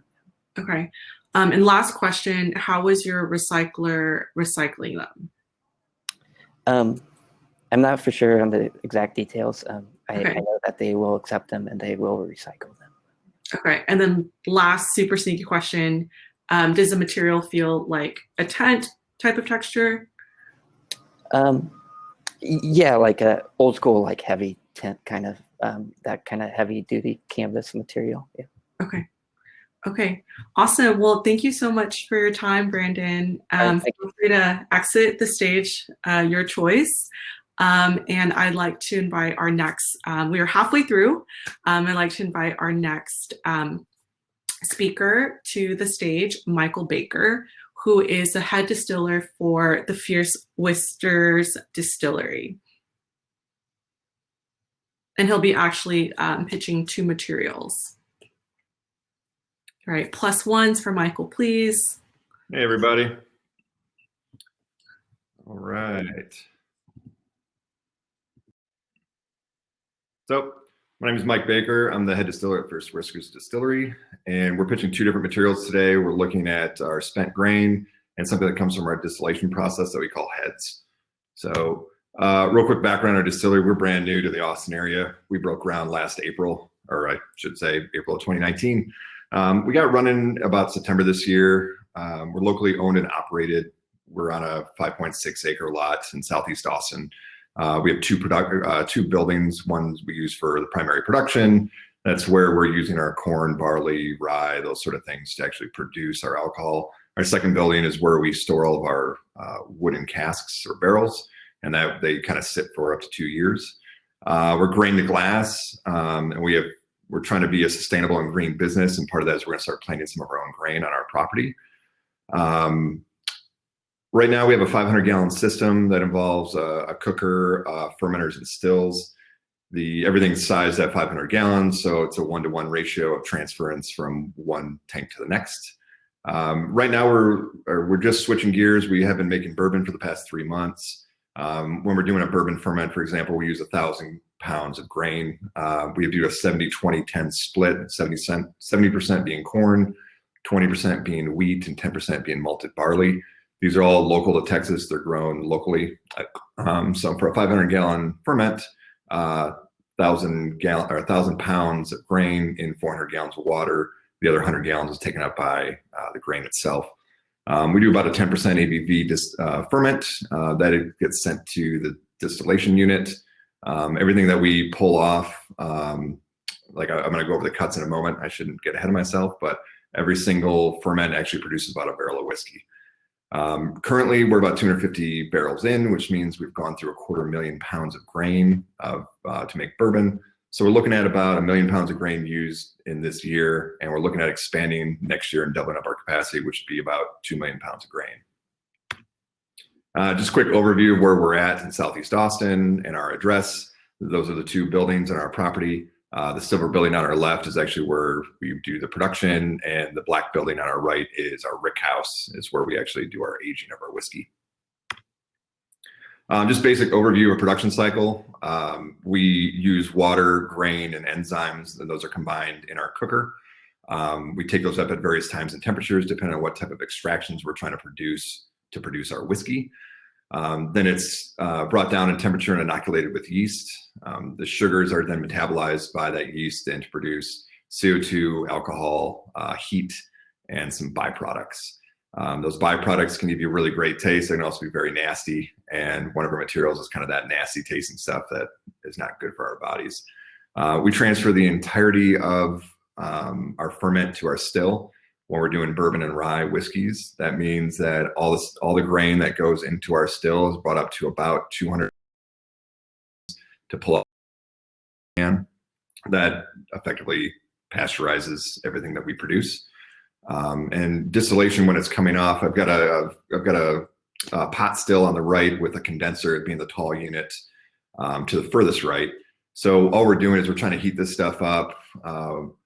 Okay. And last question, how is your recycler recycling them? I'm not for sure on the exact details. I Okay. know that they will accept them and they will recycle them. Okay. And then last super sneaky question, does the material feel like a tent type of texture? Yeah, like a old school, like heavy tent kind of, that kind of heavy duty canvas material. Yeah. Okay. Okay. Awesome. Well, thank you so much for your time, Brandon. Thank Feel free to exit the stage, your choice. And I'd like to invite our next, we are halfway through. I'd like to invite our next speaker to the stage, Michael Baker, who is the head distiller for the Fierce Whisters Distillery. And he'll be actually pitching 2 materials. All right, +1s for Michael, please. Hey, everybody. All right. So my name is Mike Baker. I'm the head distiller at Fierce Whisters Distillery, and we're pitching 2 different materials today. We're looking at our spent grain and something that comes from our distillation process that we call heads. So real quick background on our distillery, we're brand new to the Austin area. We broke ground last April, or I should say April of 2019. We got running about September this year. We're locally owned and operated. We're on a 5.6 acre lot in Southeast Austin. We have 2 buildings. One we use for the primary production. That's where we're using our corn, barley, rye, those sort of things to actually produce our alcohol. Our second building is where we store all of our wooden casks or barrels, and that they kind of sit for up to 2 years. We're grain to glass, and we're trying to be a sustainable and green business, and part of that is we're going to start planting some of our own grain on our property. Right now we have a 500-gallon system that involves a cooker, fermenters, and stills. Everything's sized at 500 gallons, so it's a 1-to-1 ratio of transference from one tank to the next. Right now we're just switching gears. We have been making bourbon for the past 3 months. When we're doing a bourbon ferment, for example, we use 1,000 pounds of grain. We do a 70-20-10 split, 70% being corn, 20% being wheat, and 10% being malted barley. These are all local to Texas. They're grown locally. So for a 500-gallon ferment, 1,000 pounds of grain in 400 gallons of water. The other 100 gallons is taken up by the grain itself. We do about a 10% ABV ferment that it gets sent to the distillation unit. Everything that we pull off, like I'm going to go over the cuts in a moment. I shouldn't get ahead of myself, but every single ferment actually produces about a barrel of whiskey. Currently, we're about 250 barrels in, which means we've gone through 250,000 pounds of grain to make bourbon. So we're looking at about 1 million pounds of grain used in this year, and we're looking at expanding next year and doubling up our capacity, which would be about 2 million pounds of grain. Just a quick overview of where we're at in Southeast Austin and our address. Those are the 2 buildings on our property. The silver building on our left is actually where we do the production, and the black building on our right is our rick house. It's where we actually do our aging of our whiskey. Just basic overview of production cycle. We use water, grain, and enzymes, and those are combined in our cooker. We take those up at various times and temperatures, depending on what type of extractions we're trying to produce our whiskey. Then it's brought down in temperature and inoculated with yeast. The sugars are then metabolized by that yeast and to produce CO2, alcohol, heat, and some byproducts. Those byproducts can give you a really great taste. They can also be very nasty. And one of our materials is kind of that nasty tasting stuff that is not good for our bodies. We transfer the entirety of our ferment to our still. When we're doing bourbon and rye whiskeys, that means that all the grain that goes into our still is brought up to about 200 to pull up. And that effectively pasteurizes everything that we produce. And distillation, when it's coming off, I've got a pot still on the right with a condenser being the tall unit to the furthest right. So all we're doing is we're trying to heat this stuff up.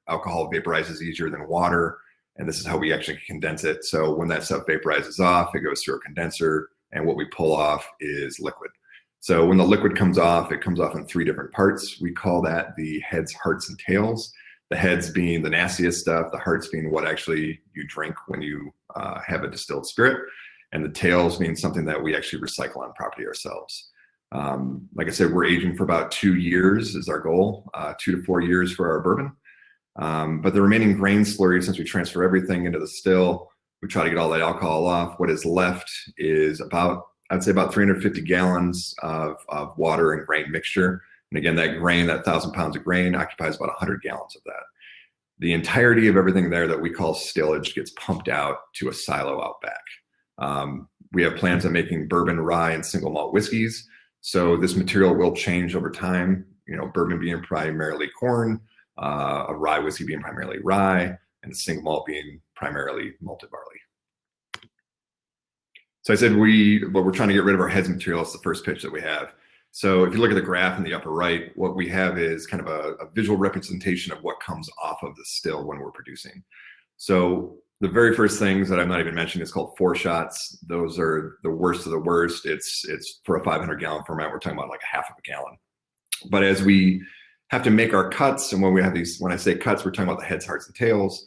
Alcohol vaporizes easier than water, and this is how we actually condense it. So when that stuff vaporizes off, it goes through a condenser, and what we pull off is liquid. So when the liquid comes off, it comes off in 3 different parts. We call that the heads, hearts, and tails. The heads being the nastiest stuff, the hearts being what actually you drink when you have a distilled spirit, and the tails being something that we actually recycle on property ourselves. Like I said, we're aging for about 2 years is our goal, 2 to 4 years for our bourbon. But the remaining grain slurry, since we transfer everything into the still, we try to get all that alcohol off. What is left is about, I'd say about 350 gallons of water and grain mixture. And again, that grain, that 1,000 pounds of grain occupies about 100 gallons of that. The entirety of everything there that we call stillage gets pumped out to a silo out back. We have plans on making bourbon, rye, and single malt whiskeys. So this material will change over time, you know, bourbon being primarily corn, a rye whiskey being primarily rye, and a single malt being primarily malted barley. So I said we're trying to get rid of our heads material. It's the first pitch that we have. So if you look at the graph in the upper right, what we have is kind of a visual representation of what comes off of the still when we're producing. So the very first things that I'm not even mentioning is called 4 shots. Those are the worst of the worst. It's for a 500 gallon format, we're talking about like a half of a gallon. But as we have to make our cuts, and when we have these, when I say cuts, we're talking about the heads, hearts, and tails.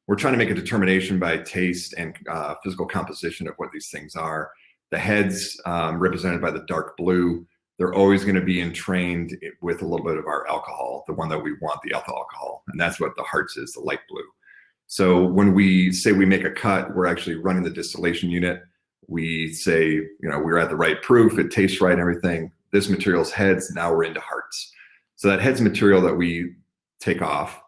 We're trying to make a determination by taste and physical composition of what these things are. The heads, represented by the dark blue, they're always going to be entrained with a little bit of our alcohol, the one that we want, the ethyl alcohol. And that's what the hearts is, the light blue. So when we say we make a cut, we're actually running the distillation unit. We say, you know, we're at the right proof, it tastes right and everything. This material's heads, now we're into hearts. So that heads material that we take off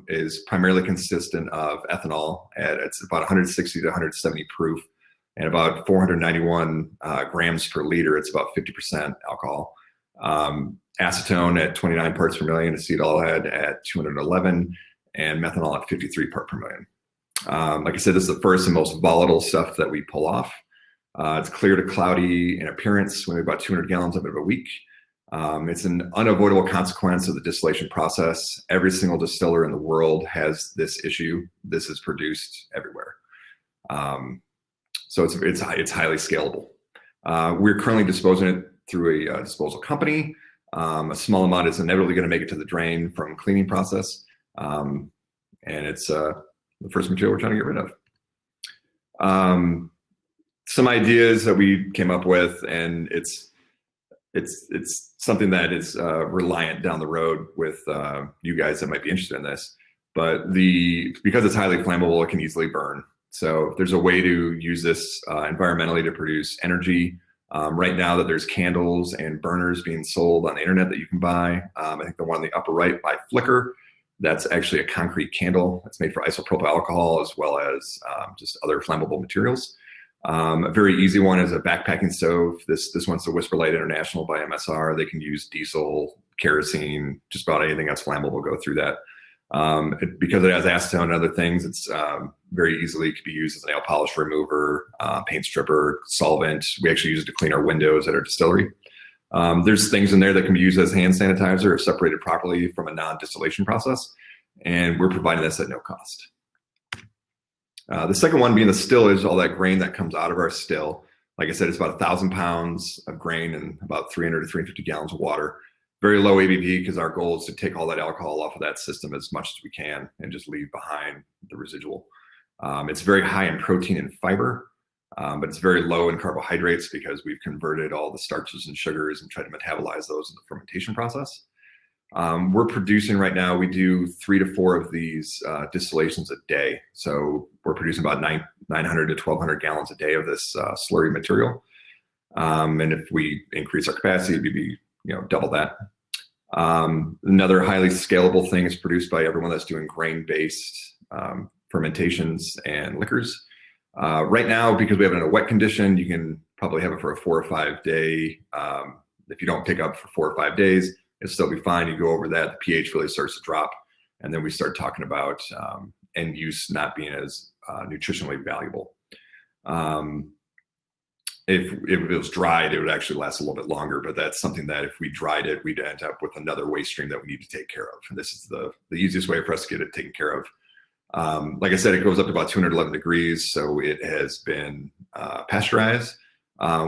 is primarily consistent of ethanol. It's about 160 to 170 proof and about 491 grams per liter. It's about 50% alcohol. Acetone at 29 parts per million, acetaldehyde at 211, and methanol at 53 part per million. Like I said, this is the first and most volatile stuff that we pull off. It's clear to cloudy in appearance. We have about 200 gallons of it a week. It's an unavoidable consequence of the distillation process. Every single distiller in the world has this issue. This is produced everywhere. So it's highly scalable. We're currently disposing it through a disposal company. A small amount is inevitably going to make it to the drain from cleaning process. And it's the first material we're trying to get rid of. Some ideas that we came up with, and it's something that is reliant down the road with you guys that might be interested in this. But because it's highly flammable, it can easily burn. So if there's a way to use this environmentally to produce energy. Right now that there's candles and burners being sold on the internet that you can buy. I think the one on the upper right by Flickr, that's actually a concrete candle. It's made for isopropyl alcohol as well as just other flammable materials. A very easy one is a backpacking stove. This one's the Whisper Light International by MSR. They can use diesel, kerosene, just about anything that's flammable will go through that. Because it has acetone and other things, it's very easily could be used as a nail polish remover, paint stripper, solvent. We actually use it to clean our windows at our distillery. There's things in there that can be used as hand sanitizer or separated properly from a non-distillation process, and we're providing this at no cost. The second one being the stillage, all that grain that comes out of our still. Like I said, it's about 1,000 pounds of grain and about 300 to 350 gallons of water. Very low ABV because our goal is to take all that alcohol off of that system as much as we can and just leave behind the residual. It's very high in protein and fiber, but it's very low in carbohydrates because we've converted all the starches and sugars and tried to metabolize those in the fermentation process. We're producing right now, we do 3 to 4 of these distillations a day. So we're producing about 900 to 1,200 gallons a day of this slurry material. And if we increase our capacity, it'd be double that. Another highly scalable thing is produced by everyone that's doing grain-based fermentations and liquors. Right now, because we have it in a wet condition, you can probably have it for a 4 or 5 day. If you don't pick up for 4 or 5 days, it'll still be fine. You go over that, the pH really starts to drop. And then we start talking about end use not being as nutritionally valuable. If it was dried, it would actually last a little bit longer, but that's something that if we dried it, we'd end up with another waste stream that we need to take care of. And this is the easiest way for us to get it taken care of. Like I said, it goes up to about 211 degrees, so it has been pasteurized.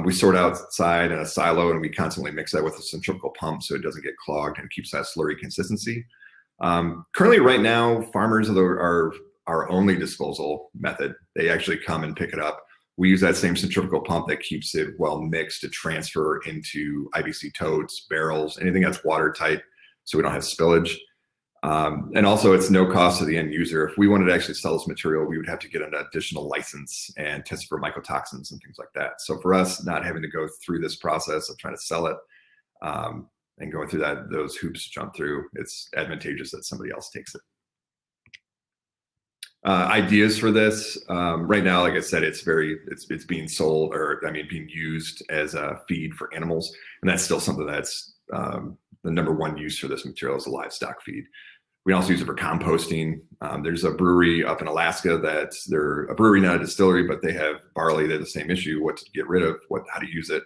We sort outside in a silo, and we constantly mix that with a centrifugal pump so it doesn't get clogged and keeps that slurry consistency. Currently, right now, farmers are our only disposal method. They actually come and pick it up. We use that same centrifugal pump that keeps it well mixed to transfer into IBC totes, barrels, anything that's watertight, so we don't have spillage. And also, it's no cost to the end user. If we wanted to actually sell this material, we would have to get an additional license and test for mycotoxins and things like that. So for us, not having to go through this process of trying to sell it and going through those hoops to jump through, it's advantageous that somebody else takes it. Ideas for this right now, like I said, it's being sold, or being used as a feed for animals, and that's still something that's the number one use for this material is a livestock feed. We also use it for composting. There's a brewery up in Alaska they're a brewery, not a distillery, but they have barley. They're the same issue: what to get rid of, how to use it.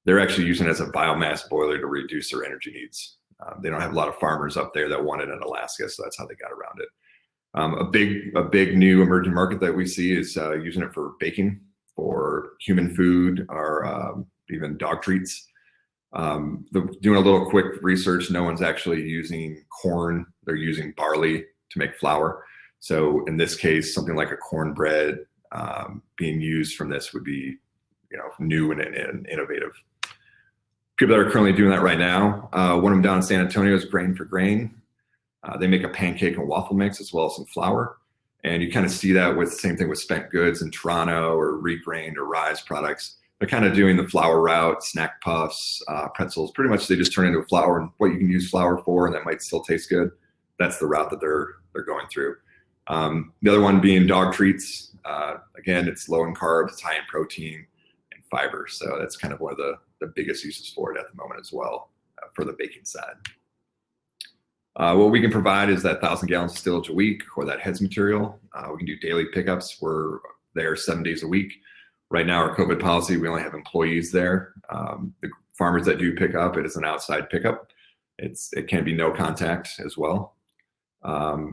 They're actually using it as a biomass boiler to reduce their energy needs. They don't have a lot of farmers up there that want it in Alaska, so that's how they got around it. A big new emerging market that we see is using it for baking, for human food, or even dog treats. Doing a little quick research, no one's actually using corn. They're using barley to make flour. So in this case, something like a cornbread being used from this would be, new and innovative. People that are currently doing that right now, one of them down in San Antonio is Grain for Grain. They make a pancake and waffle mix as well as some flour. And you kind of see that with the same thing with spent goods in Toronto or regrained or Rise products. They're kind of doing the flour route, snack puffs, pretzels. Pretty much they just turn into a flour, and what you can use flour for and that might still taste good. That's the route that they're going through. The other one being dog treats. Again, it's low in carbs, it's high in protein and fiber. So that's kind of one of the biggest uses for it at the moment as well for the baking side. What we can provide is that 1,000 gallons of stillage a week, or that heads material. We can do daily pickups. We're there 7 days a week. Right now, our COVID policy, we only have employees there. The farmers that do pick up, it is an outside pickup. It can be no contact as well.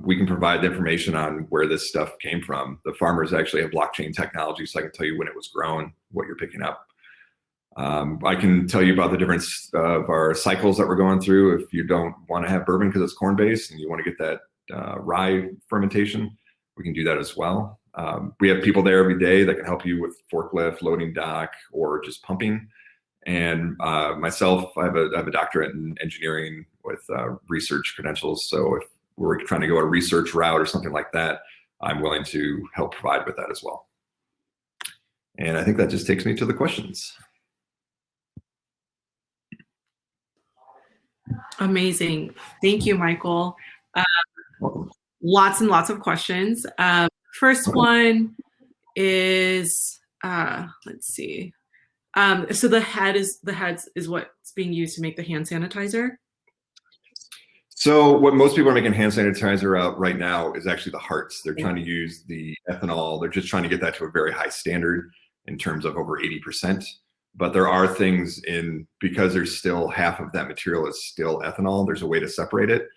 We can provide the information on where this stuff came from. The farmers actually have blockchain technology, so I can tell you when it was grown, what you're picking up. I can tell you about the difference of our cycles that we're going through. If you don't want to have bourbon because it's corn-based and you want to get that rye fermentation, we can do that as well. We have people there every day that can help you with forklift, loading dock, or just pumping. And myself, I have a doctorate in engineering with research credentials. So if we're trying to go a research route or something like that, I'm willing to help provide with that as well. And I think that just takes me to the questions. Amazing. Thank you, Michael. Welcome. Lots and lots of questions. First one is, let's see. So the heads is what's being used to make the hand sanitizer? So what most people are making hand sanitizer out right now is actually the hearts. They're trying to use the ethanol. They're just trying to get that to a very high standard in terms of over 80%. But there are things because there's still half of that material is still ethanol, there's a way to separate it.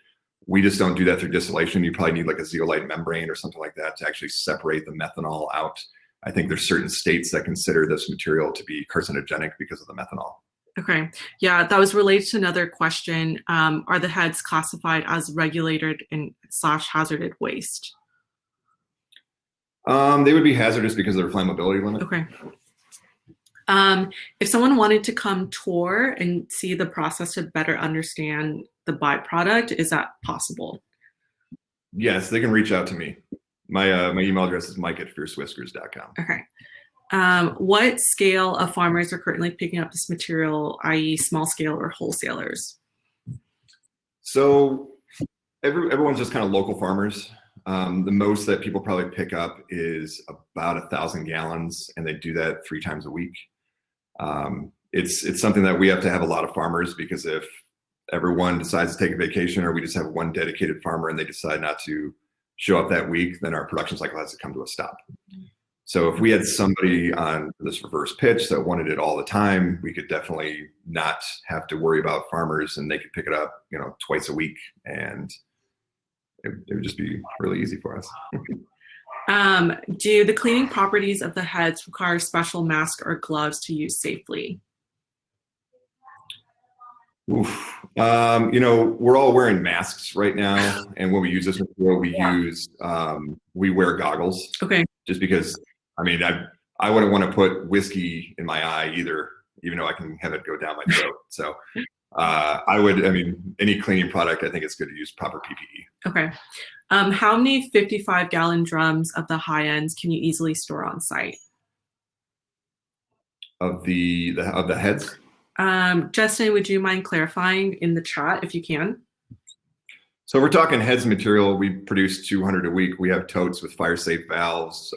We just don't do that through distillation. You probably need like a zeolite membrane or something like that to actually separate the methanol out. I think there's certain states that consider this material to be carcinogenic because of the methanol. Okay. Yeah, that was related to another question. Are the heads classified as regulated and / hazarded waste? They would be hazardous because of their flammability limit. Okay. If someone wanted to come tour and see the process to better understand the byproduct, is that possible? Yes, they can reach out to me. My email address is mike@fiercewhiskers.com. Okay. What scale of farmers are currently picking up this material, i.e. small scale or wholesalers? So everyone's just kind of local farmers. The most that people probably pick up is about 1,000 gallons, and they do that 3 times a week. It's something that we have to have a lot of farmers, because if everyone decides to take a vacation, or we just have one dedicated farmer and they decide not to show up that week, then our production cycle has to come to a stop. So if we had somebody on this reverse pitch that wanted it all the time, we could definitely not have to worry about farmers, and they could pick it up, twice a week, and it would just be really easy for us. Do the cleaning properties of the heads require special mask or gloves to use safely? Oof. We're all wearing masks right now, and when we use this material, we wear goggles. Okay. Just because, I wouldn't want to put whiskey in my eye either, even though I can have it go down my throat. So any cleaning product, I think it's good to use proper PPE. Okay. How many 55-gallon drums of the high ends can you easily store on site? Of the heads? Justin, would you mind clarifying in the chat if you can? So we're talking heads material. We produce 200 a week. We have totes with fire safe valves,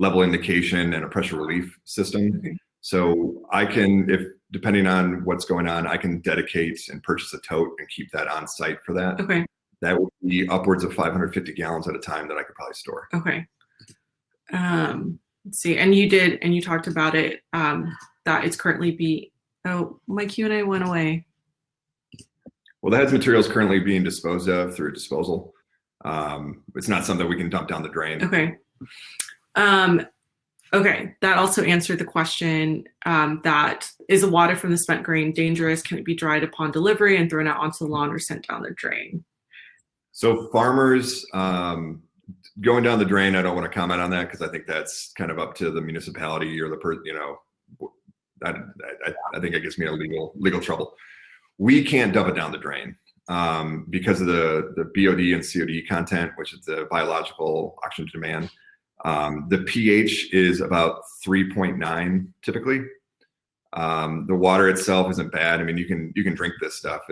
level indication, and a pressure relief system. Okay. So I can, depending on what's going on, I can dedicate and purchase a tote and keep that on site for that. Okay. That would be upwards of 550 gallons at a time that I could probably store. Okay. Let's see. And you talked about it, that it's currently oh, my Q&A went away. Well, the heads material is currently being disposed of through disposal. It's not something we can dump down the drain. Okay. Okay, that also answered the question, that is the water from the spent grain dangerous? Can it be dried upon delivery and thrown out onto the lawn or sent down the drain? So farmers going down the drain, I don't want to comment on that because I think that's kind of up to the municipality or the I think it gets me in legal trouble. We can't dump it down the drain because of the BOD and COD content, which is the biological oxygen demand. The pH is about 3.9 typically. The water itself isn't bad. You can drink this stuff.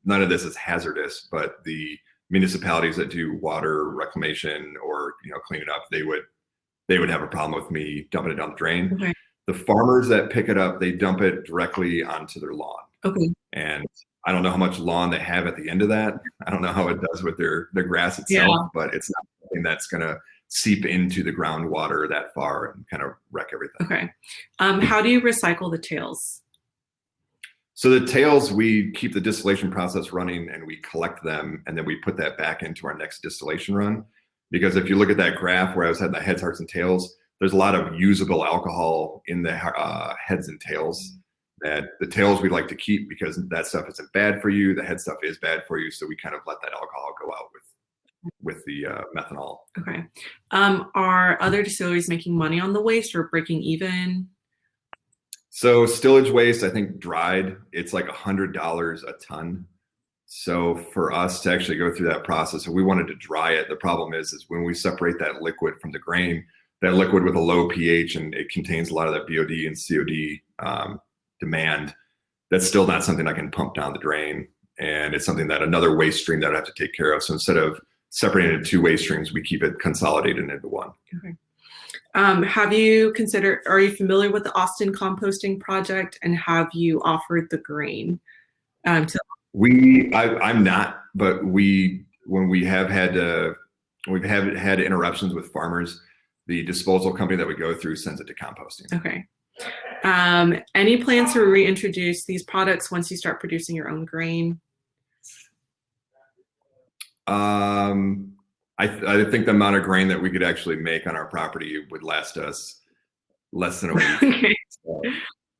None of this is hazardous, but the municipalities that do water reclamation or clean it up, they would have a problem with me dumping it down the drain. Okay. The farmers that pick it up, they dump it directly onto their lawn. Okay. And I don't know how much lawn they have at the end of that. I don't know how it does with their grass itself, but it's not something that's going to seep into the groundwater that far and kind of wreck everything. Okay. How do you recycle the tails? So the tails, we keep the distillation process running and we collect them, and then we put that back into our next distillation run. Because if you look at that graph where I was had the heads, hearts, and tails, there's a lot of usable alcohol in the heads and tails. That the tails we'd like to keep because that stuff isn't bad for you. The head stuff is bad for you, so we kind of let that alcohol go out with the methanol. Okay. Are other distilleries making money on the waste or breaking even? So stillage waste, I think dried, it's like $100 a ton. So for us to actually go through that process, if we wanted to dry it, the problem is when we separate that liquid from the grain, that liquid with a low pH and it contains a lot of that BOD and COD demand, that's still not something I can pump down the drain. And it's something that another waste stream that I have to take care of. So instead of separating it into two waste streams, we keep it consolidated into one. Okay. Are you familiar with the Austin composting project, and have you offered the grain? I'm not, but when we have had interruptions with farmers, the disposal company that we go through sends it to composting. Okay. Any plans to reintroduce these products once you start producing your own grain? I think the amount of grain that we could actually make on our property would last us less than a week. Okay. So,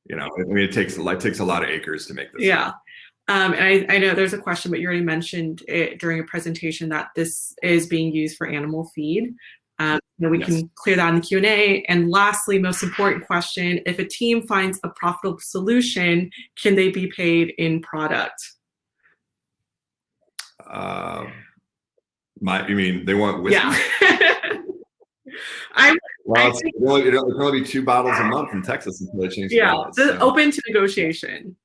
it takes a lot of acres to make this. Yeah. And I know there's a question, but you already mentioned it during a presentation that this is being used for animal feed. We can clear that in the Q&A. And lastly, most important question, if a team finds a profitable solution, can they be paid in product? You mean they want whiskey? Yeah. It can only be 2 bottles a month in Texas until they change the laws. So. Open to negotiation.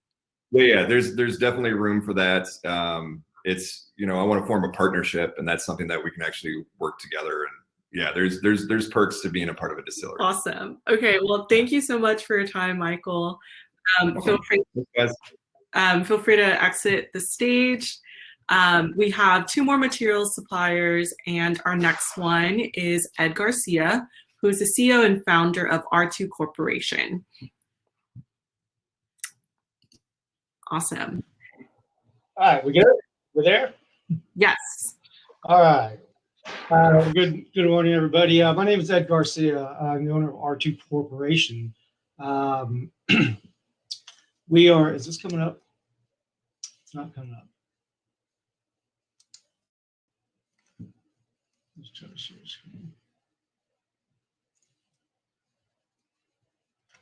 Yeah, there's definitely room for that. It's I want to form a partnership, and that's something that we can actually work together. And yeah, there's perks to being a part of a distillery. Awesome. Okay, well, thank you so much for your time, Michael. Feel free to exit the stage. We have two more materials suppliers, and our next one is Ed Garcia, who is the CEO and founder of R2 Corporation. Awesome. All right, we good? We're there? Yes. All right. Good morning, everybody. My name is Ed Garcia. I'm the owner of R2 Corporation. We are, is this coming up? It's not coming up. Let's try to share the screen.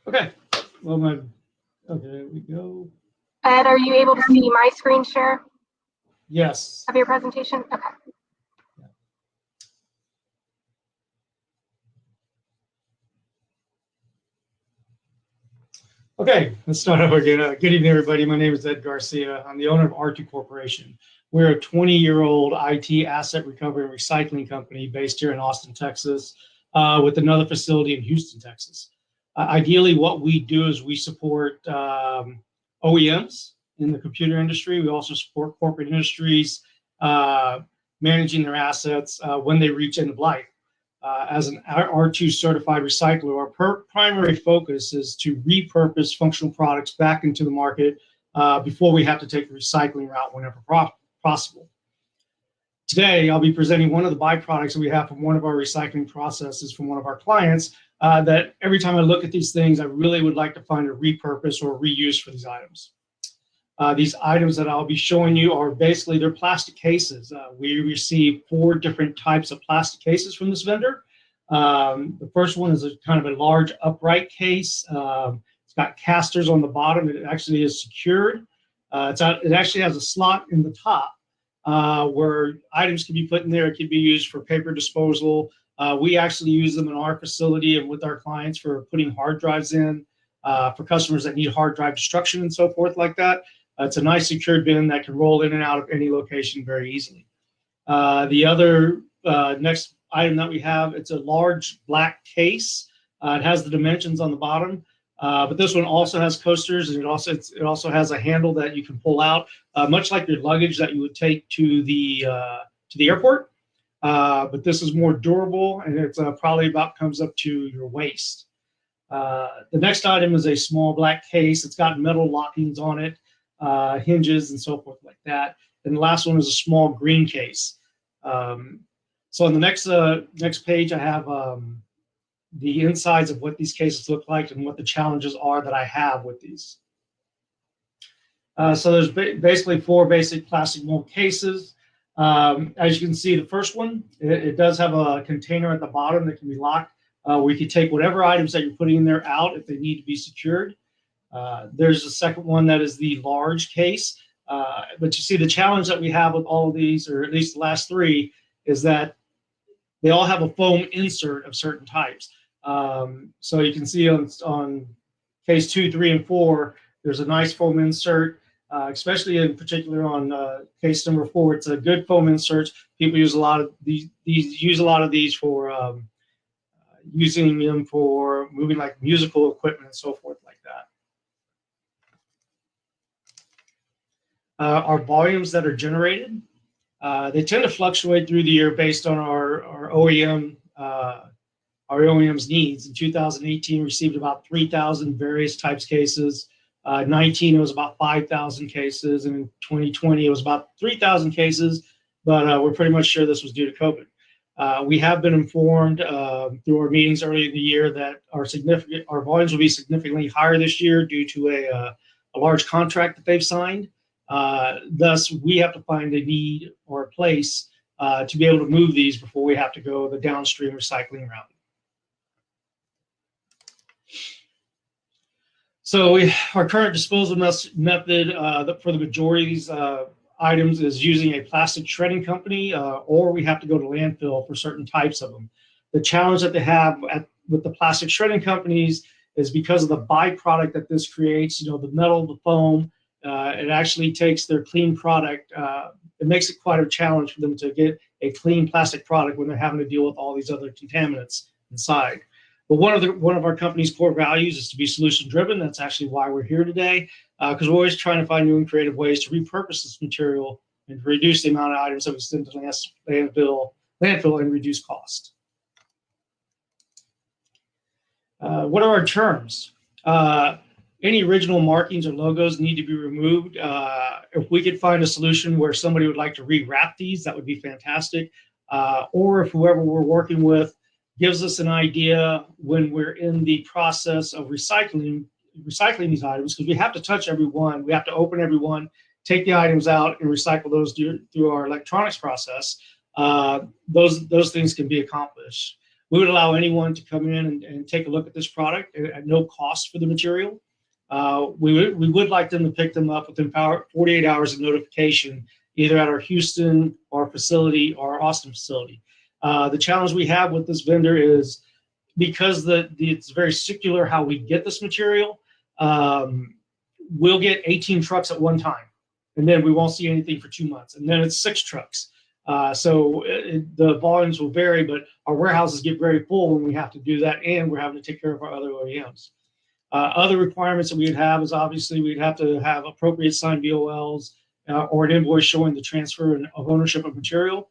Okay. Well, okay, there we go. Ed, are you able to see my screen share Yes. of your presentation? Okay. Okay, let's start over again. Good evening, everybody. My name is Ed Garcia. I'm the owner of R2 Corporation. We're a 20-year-old IT asset recovery and recycling company based here in Austin, Texas, with another facility in Houston, Texas. Ideally, what we do is we support OEMs in the computer industry. We also support corporate industries managing their assets when they reach end of life. As an R2 certified recycler, our primary focus is to repurpose functional products back into the market before we have to take the recycling route whenever possible. Today, I'll be presenting one of the byproducts that we have from one of our recycling processes from one of our clients that every time I look at these things, I really would like to find a repurpose or reuse for these items. These items that I'll be showing you are basically, they're plastic cases. We receive 4 different types of plastic cases from this vendor. The first one is a kind of a large upright case. It's got casters on the bottom. It actually is secured. It actually has a slot in the top where items can be put in there. It can be used for paper disposal. We actually use them in our facility and with our clients for putting hard drives in, for customers that need hard drive destruction and so forth like that. It's a nice secured bin that can roll in and out of any location very easily. The other next item that we have, it's a large black case. It has the dimensions on the bottom, but this one also has coasters, and it also has a handle that you can pull out, much like your luggage that you would take to the airport. But this is more durable, and it's probably about comes up to your waist. The next item is a small black case. It's got metal lockings on it, hinges and so forth like that. And the last one is a small green case. So on the next page, I have the insides of what these cases look like and what the challenges are that I have with these. So there's basically 4 basic plastic mold cases. As you can see, the first one, it does have a container at the bottom that can be locked. Where you can take whatever items that you're putting in there out if they need to be secured. There's a second one that is the large case. But you see the challenge that we have with all of these, or at least the last 3, is that they all have a foam insert of certain types. So you can see on case 2, 3, and 4, there's a nice foam insert, especially in particular on case number 4. It's a good foam insert. People use a lot of these for using them for moving like musical equipment and so forth like that. Our volumes that are generated, they tend to fluctuate through the year based on our OEM's needs. In 2018, we received about 3,000 various types cases. 19, it was about 5,000 cases, and in 2020, it was about 3,000 cases. But we're pretty much sure this was due to COVID. We have been informed through our meetings early in the year that our volumes will be significantly higher this year due to a large contract that they've signed. Thus, we have to find a need or a place to be able to move these before we have to go the downstream recycling route. So our current disposal method for the majority of these items is using a plastic shredding company, or we have to go to landfill for certain types of them. The challenge that they have with the plastic shredding companies is because of the byproduct that this creates, the metal, the foam, it actually takes their clean product. It makes it quite a challenge for them to get a clean plastic product when they're having to deal with all these other contaminants inside. But one of our company's core values is to be solution driven. That's actually why we're here today, because we're always trying to find new and creative ways to repurpose this material and to reduce the amount of items that we send to landfill and reduce cost. What are our terms? Any original markings or logos need to be removed. If we could find a solution where somebody would like to rewrap these, that would be fantastic. Or if whoever we're working with gives us an idea when we're in the process of recycling these items, because we have to touch every one, we have to open every one, take the items out and recycle those through our electronics process. Those things can be accomplished. We would allow anyone to come in and take a look at this product at no cost for the material. We would like them to pick them up within 48 hours of notification, either at our Houston, our facility, or our Austin facility. The challenge we have with this vendor is because it's very circular how we get this material, we'll get 18 trucks at one time, and then we won't see anything for 2 months, and then it's 6 trucks. So the volumes will vary, but our warehouses get very full when we have to do that, and we're having to take care of our other OEMs. Other requirements that we would have is obviously we'd have to have appropriate signed BOLs or an invoice showing the transfer of ownership of material.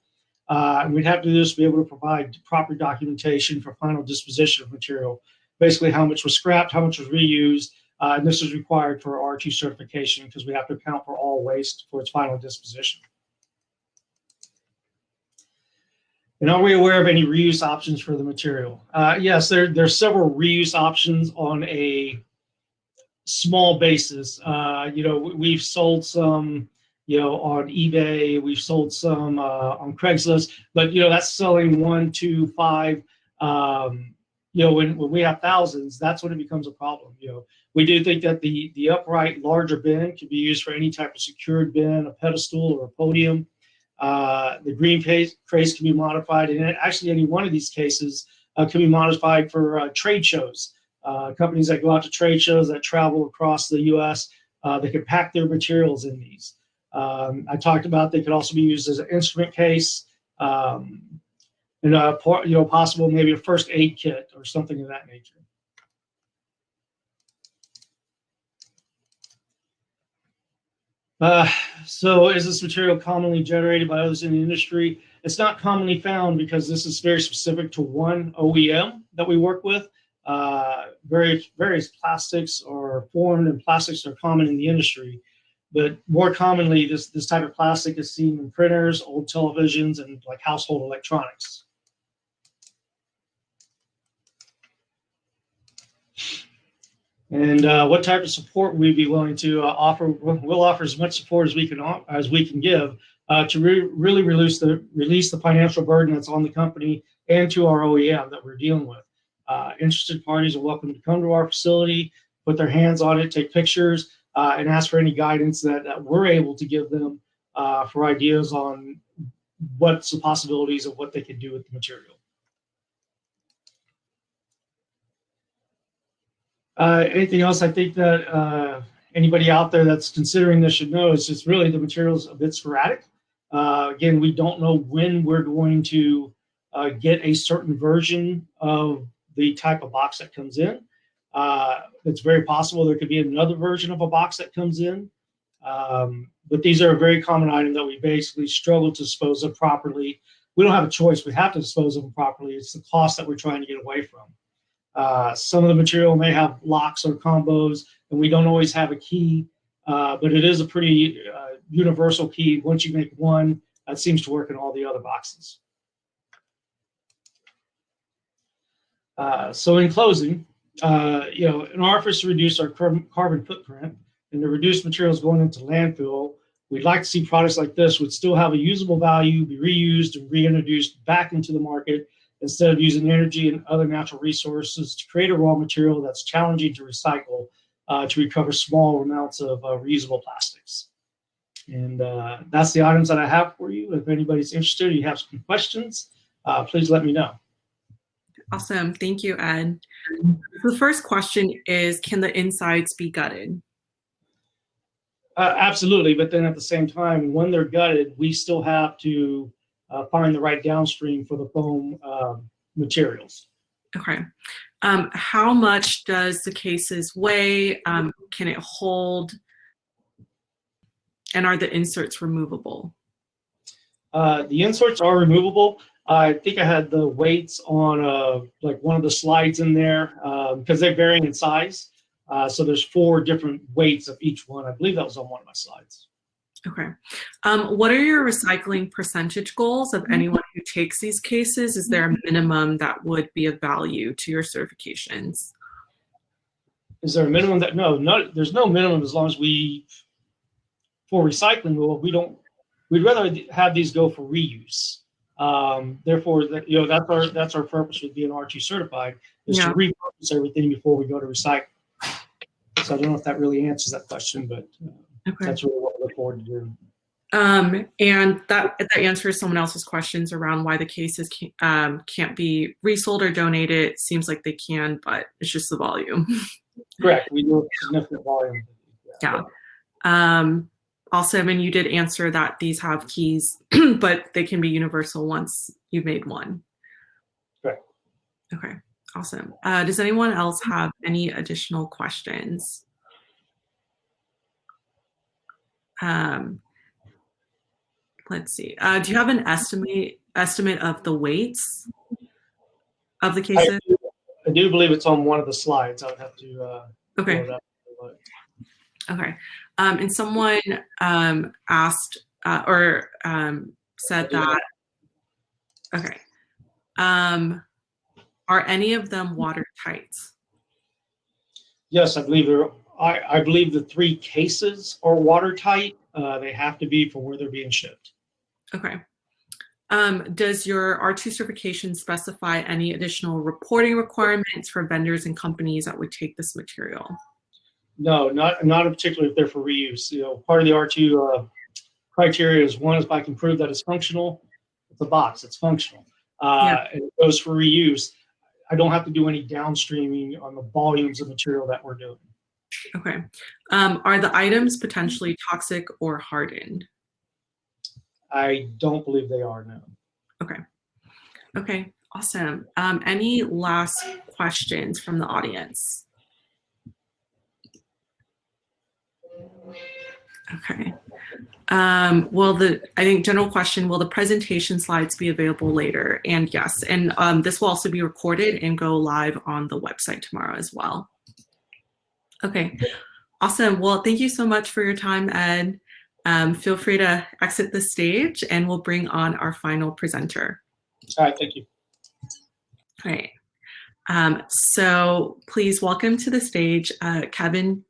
And we'd have to do this to be able to provide proper documentation for final disposition of material, basically how much was scrapped, how much was reused, and this is required for R2 certification because we have to account for all waste for its final disposition. And are we aware of any reuse options for the material? Yes, there's several reuse options on a small basis. We've sold some, on eBay. We've sold some on Craigslist, but that's selling 1, 2, 5. When we have thousands, that's when it becomes a problem. We do think that the upright larger bin can be used for any type of secured bin, a pedestal, or a podium. The green crates can be modified, and actually any one of these cases can be modified for trade shows. Companies that go out to trade shows that travel across the U.S., they can pack their materials in these. I talked about they could also be used as an instrument case, and possible maybe a first aid kit or something of that nature. So is this material commonly generated by others in the industry? It's not commonly found because this is very specific to one OEM that we work with. Various plastics are formed, and plastics are common in the industry. But more commonly, this type of plastic is seen in printers, old televisions, and like household electronics. And what type of support we'd be willing to offer? We'll offer as much support as we can give to really release the financial burden that's on the company and to our OEM that we're dealing with. Interested parties are welcome to come to our facility, put their hands on it, take pictures, and ask for any guidance that we're able to give them for ideas on what's the possibilities of what they can do with the material. Anything else I think that anybody out there that's considering this should know is just really the material's a bit sporadic. Again, we don't know when we're going to get a certain version of the type of box that comes in. It's very possible there could be another version of a box that comes in. But these are a very common item that we basically struggle to dispose of properly. We don't have a choice. We have to dispose of them properly. It's the cost that we're trying to get away from. Some of the material may have locks or combos, and we don't always have a key, but it is a pretty universal key. Once you make one, that seems to work in all the other boxes. So in closing, in our efforts to reduce our carbon footprint and to reduce materials going into landfill, we'd like to see products like this would still have a usable value, be reused and reintroduced back into the market, instead of using energy and other natural resources to create a raw material that's challenging to recycle to recover small amounts of reusable plastics. And that's the items that I have for you. If anybody's interested, or you have some questions, please let me know. Awesome. Thank you, Ed. The first question is, can the insides be gutted? Absolutely. But then at the same time, when they're gutted, we still have to find the right downstream for the foam materials. Okay. How much does the cases weigh? Can it hold? And are the inserts removable? The inserts are removable. I think I had the weights on like one of the slides in there because they're varying in size. So there's 4 different weights of each one. I believe that was on one of my slides. Okay. What are your recycling percentage goals of anyone who takes these cases? Is there a minimum that would be of value to your certifications? Is there a minimum that, no, there's no minimum as long as for recycling, we'd rather have these go for reuse. Therefore, that's our purpose with being R2 certified, is to repurpose everything before we go to recycle. So I don't know if that really answers that question, but that's really what we look forward to doing. And that answers someone else's questions around why the cases can't be resold or donated. It seems like they can, but it's just the volume. Correct. We do a significant volume. Yeah. Also, I mean, you did answer that these have keys, but they can be universal once you've made one. Correct. Okay, awesome. Does anyone else have any additional questions? Let's see. Do you have an estimate of the weights of the cases? I do believe it's on one of the slides. I would have to. Okay. Okay. And someone asked or said that. Okay. Are any of them watertight? Yes, I believe I believe the 3 cases are watertight. They have to be for where they're being shipped. Okay. Does your R2 certification specify any additional reporting requirements for vendors and companies that would take this material? No, not in particular if they're for reuse. Part of the R2 criteria is, one, if I can prove that it's functional, it's a box, it's functional. And it goes for reuse. I don't have to do any downstreaming on the volumes of material that we're doing. Okay. Are the items potentially toxic or hardened? I don't believe they are, no. Okay. Okay, awesome. Any last questions from the audience? Okay. I think general question, will the presentation slides be available later? And yes, and this will also be recorded and go live on the website tomorrow as well. Okay, awesome. Well, thank you so much for your time, Ed. Feel free to exit the stage and we'll bring on our final presenter. All right, thank you. All right. So please welcome to the stage Kevin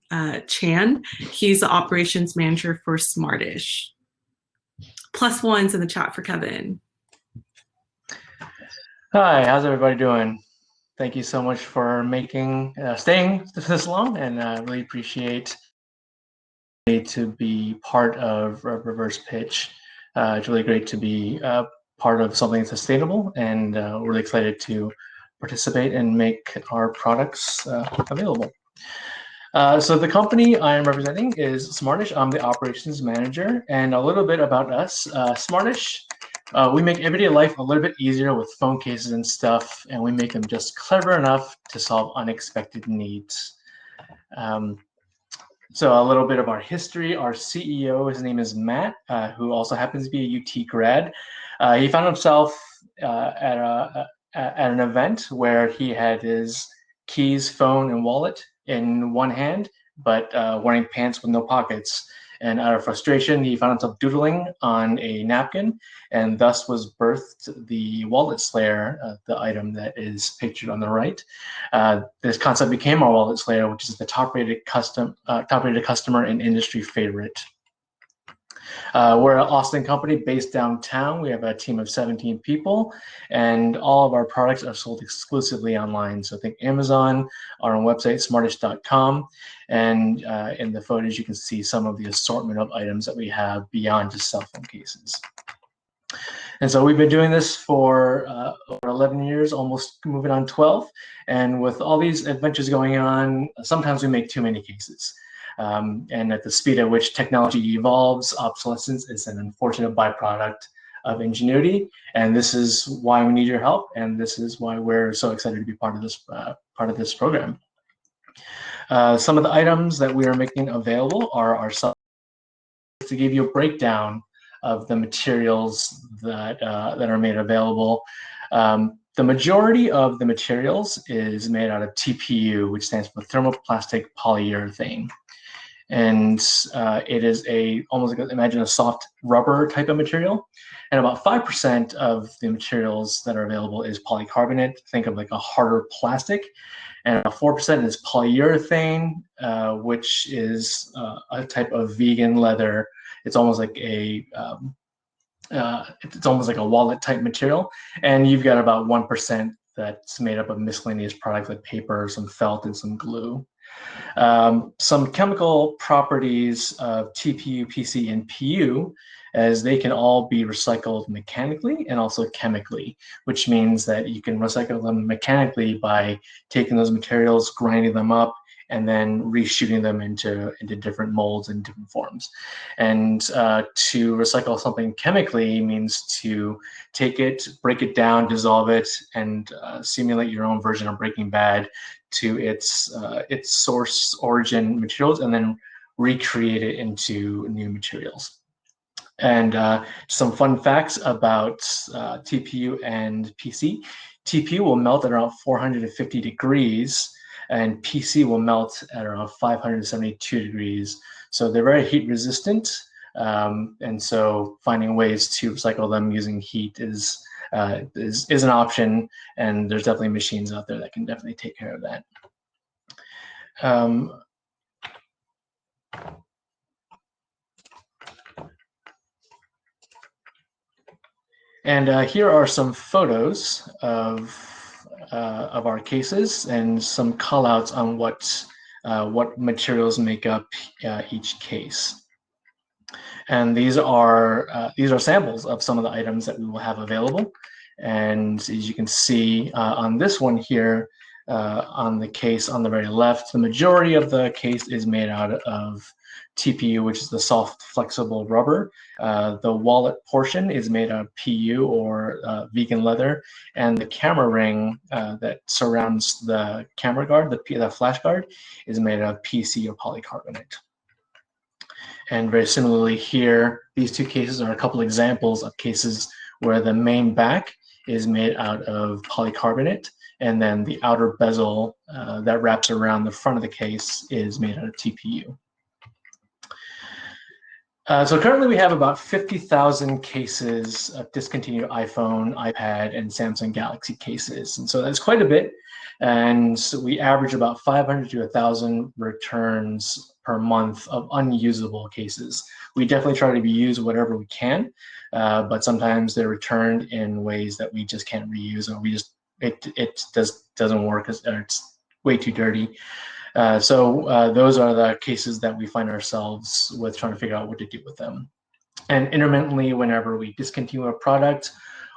Chan. He's the operations manager for Smartish. +1s in the chat for Kevin. Hi, how's everybody doing? Thank you so much for staying this long, and I really appreciate to be part of Reverse Pitch. It's really great to be part of something sustainable, and we're really excited to participate and make our products available. So the company I am representing is Smartish. I'm the operations manager, and a little bit about us. Smartish, we make everyday life a little bit easier with phone cases and stuff, and we make them just clever enough to solve unexpected needs. So a little bit of our history. Our CEO, his name is Matt, who also happens to be a UT grad. He found himself at an event where he had his keys, phone, and wallet in one hand, but wearing pants with no pockets. And out of frustration, he found himself doodling on a napkin, and thus was birthed the Wallet Slayer, the item that is pictured on the right. This concept became our Wallet Slayer, which is the top-rated customer and industry favorite. We're an Austin company based downtown. We have a team of 17 people, and all of our products are sold exclusively online. So think Amazon, our own website, smartish.com, and in the photos you can see some of the assortment of items that we have beyond just cell phone cases. And so we've been doing this for over 11 years, almost moving on 12. And with all these adventures going on, sometimes we make too many cases. And at the speed at which technology evolves, obsolescence is an unfortunate byproduct of ingenuity. And this is why we need your help. And this is why we're so excited to be part of this program. Some of the items that we are making available are our to give you a breakdown of the materials that are made available. The majority of the materials is made out of TPU, which stands for thermoplastic polyurethane. And it is almost like, imagine a soft rubber type of material. And about 5% of the materials that are available is polycarbonate. Think of like a harder plastic. And 4% is polyurethane, which is a type of vegan leather. It's almost like it's almost like a wallet type material. And you've got about 1% that's made up of miscellaneous products like paper, some felt, and some glue. Some chemical properties of TPU, PC, and PU, as they can all be recycled mechanically and also chemically, which means that you can recycle them mechanically by taking those materials, grinding them up, and then reshooting them into different molds and different forms. And to recycle something chemically means to take it, break it down, dissolve it, and simulate your own version of Breaking Bad to its source origin materials, and then recreate it into new materials. And some fun facts about TPU and PC. TPU will melt at around 450 degrees, and PC will melt at around 572 degrees. So they're very heat resistant, and so finding ways to recycle them using heat is an option, and there's definitely machines out there that can definitely take care of that. And here are some photos of our cases and some callouts on what materials make up each case. And these are samples of some of the items that we will have available. And as you can see on this one here, on the case on the very left, the majority of the case is made out of TPU, which is the soft flexible rubber. The wallet portion is made out of PU, or vegan leather, and the camera ring that surrounds the camera guard, the flash guard, is made out of PC or polycarbonate. And very similarly here, these two cases are a couple examples of cases where the main back is made out of polycarbonate, and then the outer bezel that wraps around the front of the case is made out of TPU. So currently we have about 50,000 cases of discontinued iPhone, iPad, and Samsung Galaxy cases. And so that's quite a bit. And so we average about 500 to 1,000 returns per month of unusable cases. We definitely try to reuse whatever we can, but sometimes they're returned in ways that we just can't reuse, or it doesn't work, or it's way too dirty. So those are the cases that we find ourselves with trying to figure out what to do with them. And intermittently, whenever we discontinue a product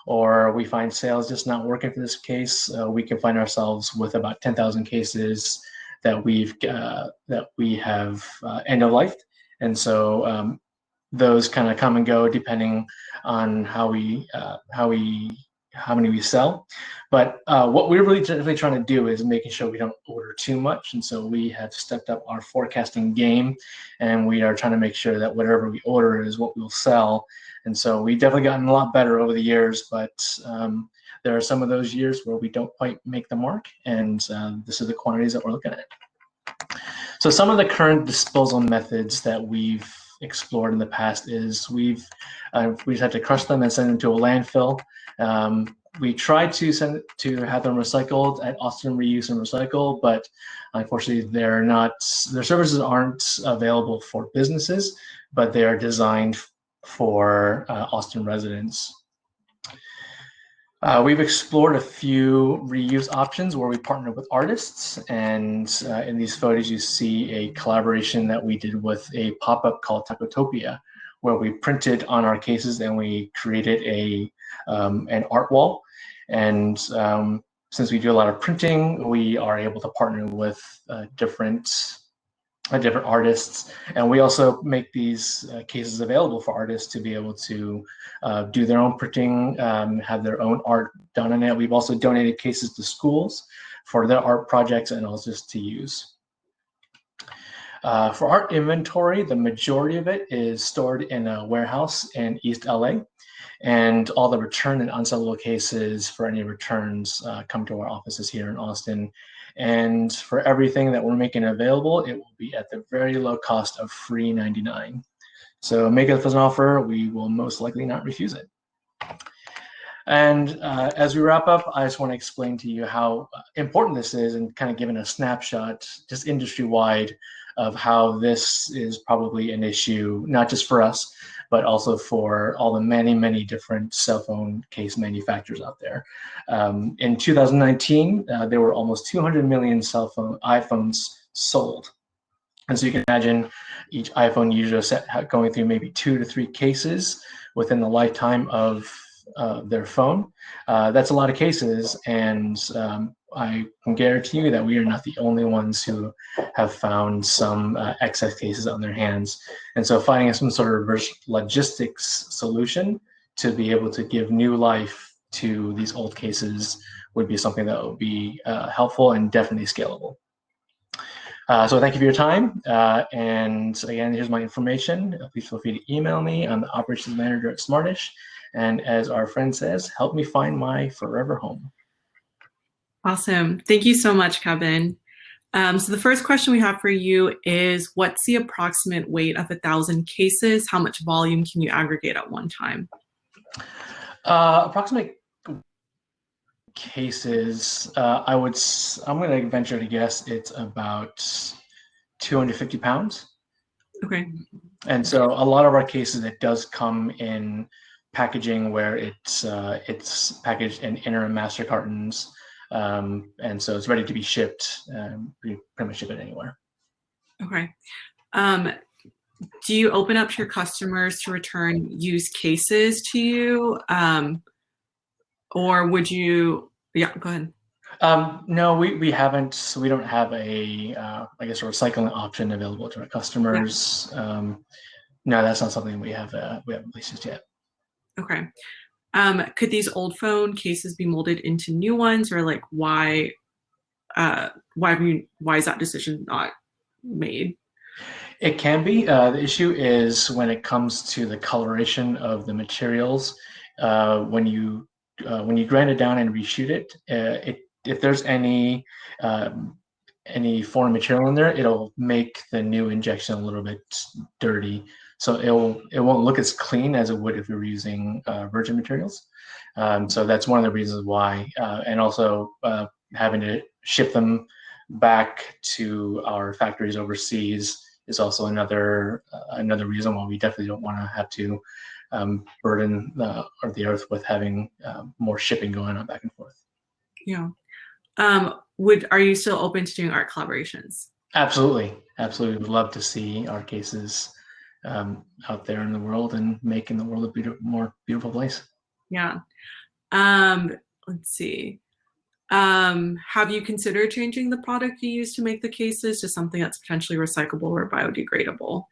or we find sales just not working for this case, we can find ourselves with about 10,000 cases that we have end of life. And so those kind of come and go depending on how many we sell. But what we're really trying to do is making sure we don't order too much. And so we have stepped up our forecasting game, and we are trying to make sure that whatever we order is what we'll sell. And so we've definitely gotten a lot better over the years, but there are some of those years where we don't quite make the mark, and this is the quantities that we're looking at. So some of the current disposal methods that we've explored in the past is we just have to crush them and send them to a landfill. We tried to have them recycled at Austin Reuse and Recycle, but unfortunately their services aren't available for businesses, but they are designed for Austin residents. We've explored a few reuse options where we partner with artists, and in these photos you see a collaboration that we did with a pop-up called Tacotopia, where we printed on our cases and we created an art wall. And since we do a lot of printing, we are able to partner with different artists, and we also make these cases available for artists to be able to do their own printing, have their own art done on it. We've also donated cases to schools for their art projects and also just to use. For art inventory, the majority of it is stored in a warehouse in East LA. And all the return and unsellable cases for any returns come to our offices here in Austin. And for everything that we're making available, it will be at the very low cost of free $99. So make us an offer, we will most likely not refuse it. And as we wrap up, I just want to explain to you how important this is and kind of giving a snapshot, just industry-wide, of how this is probably an issue, not just for us, but also for all the many, many different cell phone case manufacturers out there. In 2019, there were almost 200 million iPhones sold. And so you can imagine each iPhone user going through maybe 2 to 3 cases within the lifetime of their phone. That's a lot of cases, and I can guarantee you that we are not the only ones who have found some excess cases on their hands. And so finding some sort of reverse logistics solution to be able to give new life to these old cases would be something that would be helpful and definitely scalable. So thank you for your time. And again, here's my information. Please feel free to email me. I'm the operations manager at Smartish. And as our friend says, help me find my forever home. Awesome. Thank you so much, Kevin. So the first question we have for you is, what's the approximate weight of 1,000 cases? How much volume can you aggregate at one time? Approximate cases, I'm going to venture to guess it's about 250 pounds. Okay. And so a lot of our cases, it does come in packaging where it's packaged in inner and master cartons, and so it's ready to be shipped. We pretty much ship it anywhere. Okay. Do you open up to your customers to return used cases to you, or would you? Yeah, go ahead. No, we haven't. So we don't have a I guess a recycling option available to our customers. Yeah. No, that's not something we haven't released just yet. Okay. Could these old phone cases be molded into new ones, or like why is that decision not made? It can be. The issue is when it comes to the coloration of the materials. When you grind it down and reshoot it, if there's any foreign material in there, it'll make the new injection a little bit dirty. So it won't look as clean as it would if we were using virgin materials. So that's one of the reasons why, and also having to ship them back to our factories overseas is also another reason why we definitely don't want to have to burden the earth with having more shipping going on back and forth. Yeah. Are you still open to doing art collaborations? Absolutely. We'd love to see our cases out there in the world and making the world a more beautiful place. Yeah. Let's see. Have you considered changing the product you use to make the cases to something that's potentially recyclable or biodegradable?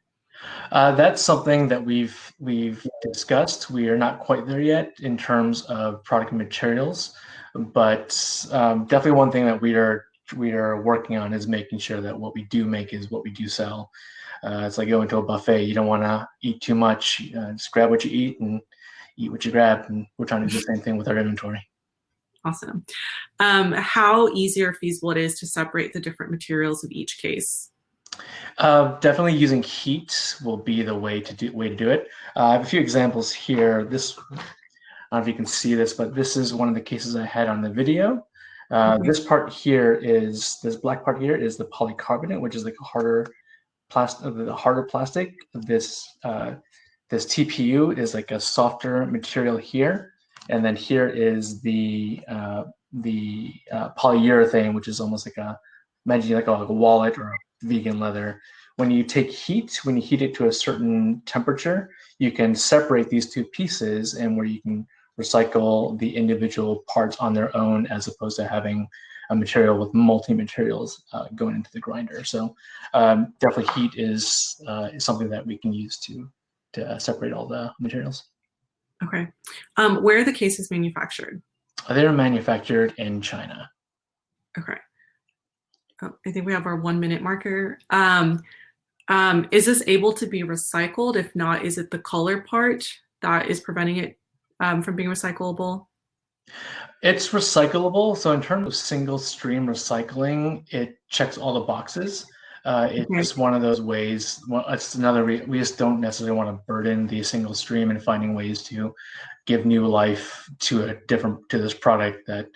That's something that we've discussed. We are not quite there yet in terms of product materials, but definitely one thing that we are working on is making sure that what we do make is what we do sell. It's like going to a buffet. You don't want to eat too much. Just grab what you eat and eat what you grab. And we're trying to do the same thing with our inventory. Awesome. How easy or feasible it is to separate the different materials of each case? Definitely using heat will be the way to do it. I have a few examples here. I don't know if you can see this, but this is one of the cases I had on the video. This black part here is the polycarbonate, which is like a harder plastic. This TPU is like a softer material here, and then here is the polyurethane, which is almost like imagine like a wallet or a vegan leather. When you heat it to a certain temperature, you can separate these two pieces, and where you can recycle the individual parts on their own, as opposed to having a material with multi-materials going into the grinder. So definitely heat is something that we can use to separate all the materials. Okay. Where are the cases manufactured? They're manufactured in China. Okay. Oh, I think we have our 1 minute marker. Is this able to be recycled? If not, is it the color part that is preventing it from being recyclable? It's recyclable. So in terms of single stream recycling, it checks all the boxes. It's Okay. just one of those ways. Well, it's another. We just don't necessarily want to burden the single stream and finding ways to give new life to this product that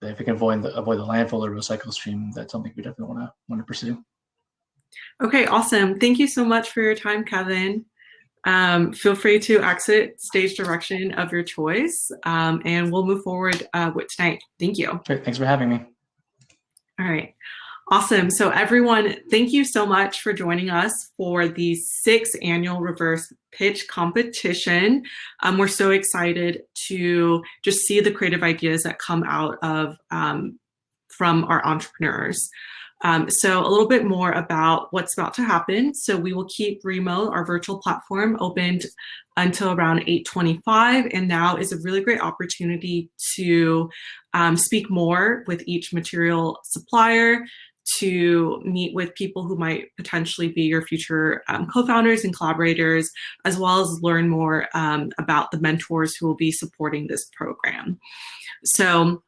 if we can avoid the landfill or recycle stream, that's something we definitely want to pursue. Okay, awesome. Thank you so much for your time, Kevin. Feel free to exit stage direction of your choice, and we'll move forward with tonight. Thank you. Great. Thanks for having me. All right. Awesome. So everyone, thank you so much for joining us for the 6th annual reverse pitch competition. We're so excited to just see the creative ideas that come out of from our entrepreneurs. So a little bit more about what's about to happen. So we will keep Remo, our virtual platform, opened until around 8:25, and now is a really great opportunity to speak more with each material supplier, to meet with people who might potentially be your future co-founders and collaborators, as well as learn more about the mentors who will be supporting this program. So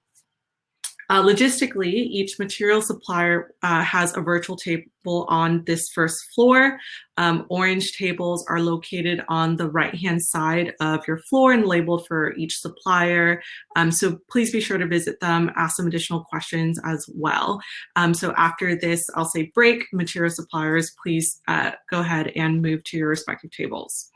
logistically, each material supplier has a virtual table on this first floor. Orange tables are located on the right-hand side of your floor and labeled for each supplier. So please be sure to visit them, ask some additional questions as well. So after this, I'll say break. Material suppliers, please go ahead and move to your respective tables.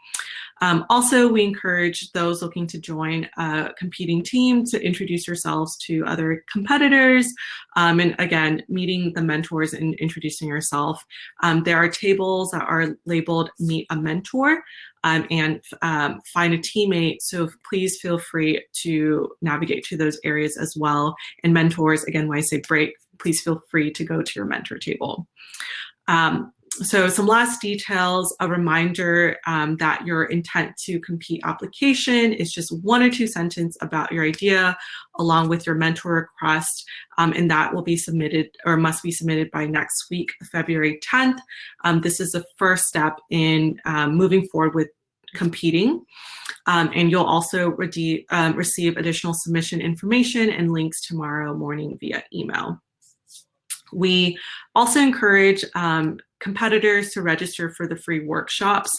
Also, we encourage those looking to join a competing team to introduce yourselves to other competitors. And again, meeting the mentors and introducing yourself. There are tables that are labeled Meet a Mentor and Find a Teammate. So please feel free to navigate to those areas as well. And mentors, again, when I say break, please feel free to go to your mentor table. So some last details, a reminder that your intent to compete application is just 1 or 2 sentences about your idea along with your mentor request, and that will be submitted or must be submitted by next week, February 10th. This is the first step in moving forward with competing. And you'll also receive additional submission information and links tomorrow morning via email. We also encourage competitors to register for the free workshops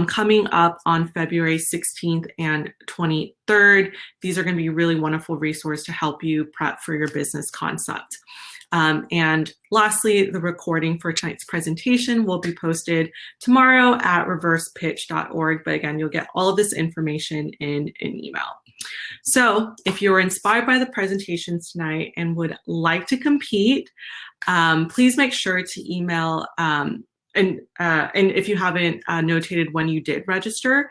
coming up on February 16th and 23rd. These are going to be a really wonderful resource to help you prep for your business concept. And lastly, the recording for tonight's presentation will be posted tomorrow at reversepitch.org. But again, you'll get all of this information in an email. So if you're inspired by the presentations tonight and would like to compete, please make sure to email, and if you haven't notated when you did register,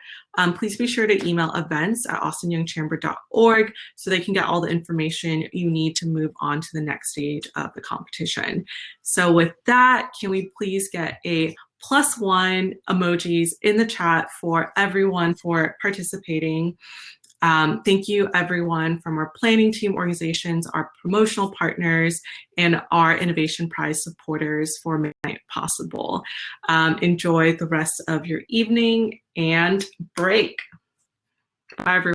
please be sure to email events@austinyoungchamber.org so they can get all the information you need to move on to the next stage of the competition. So with that, can we please get a +1 emojis in the chat for everyone for participating. Thank you, everyone from our planning team organizations, our promotional partners, and our Innovation Prize supporters for making it possible. Enjoy the rest of your evening and break. Bye, everyone.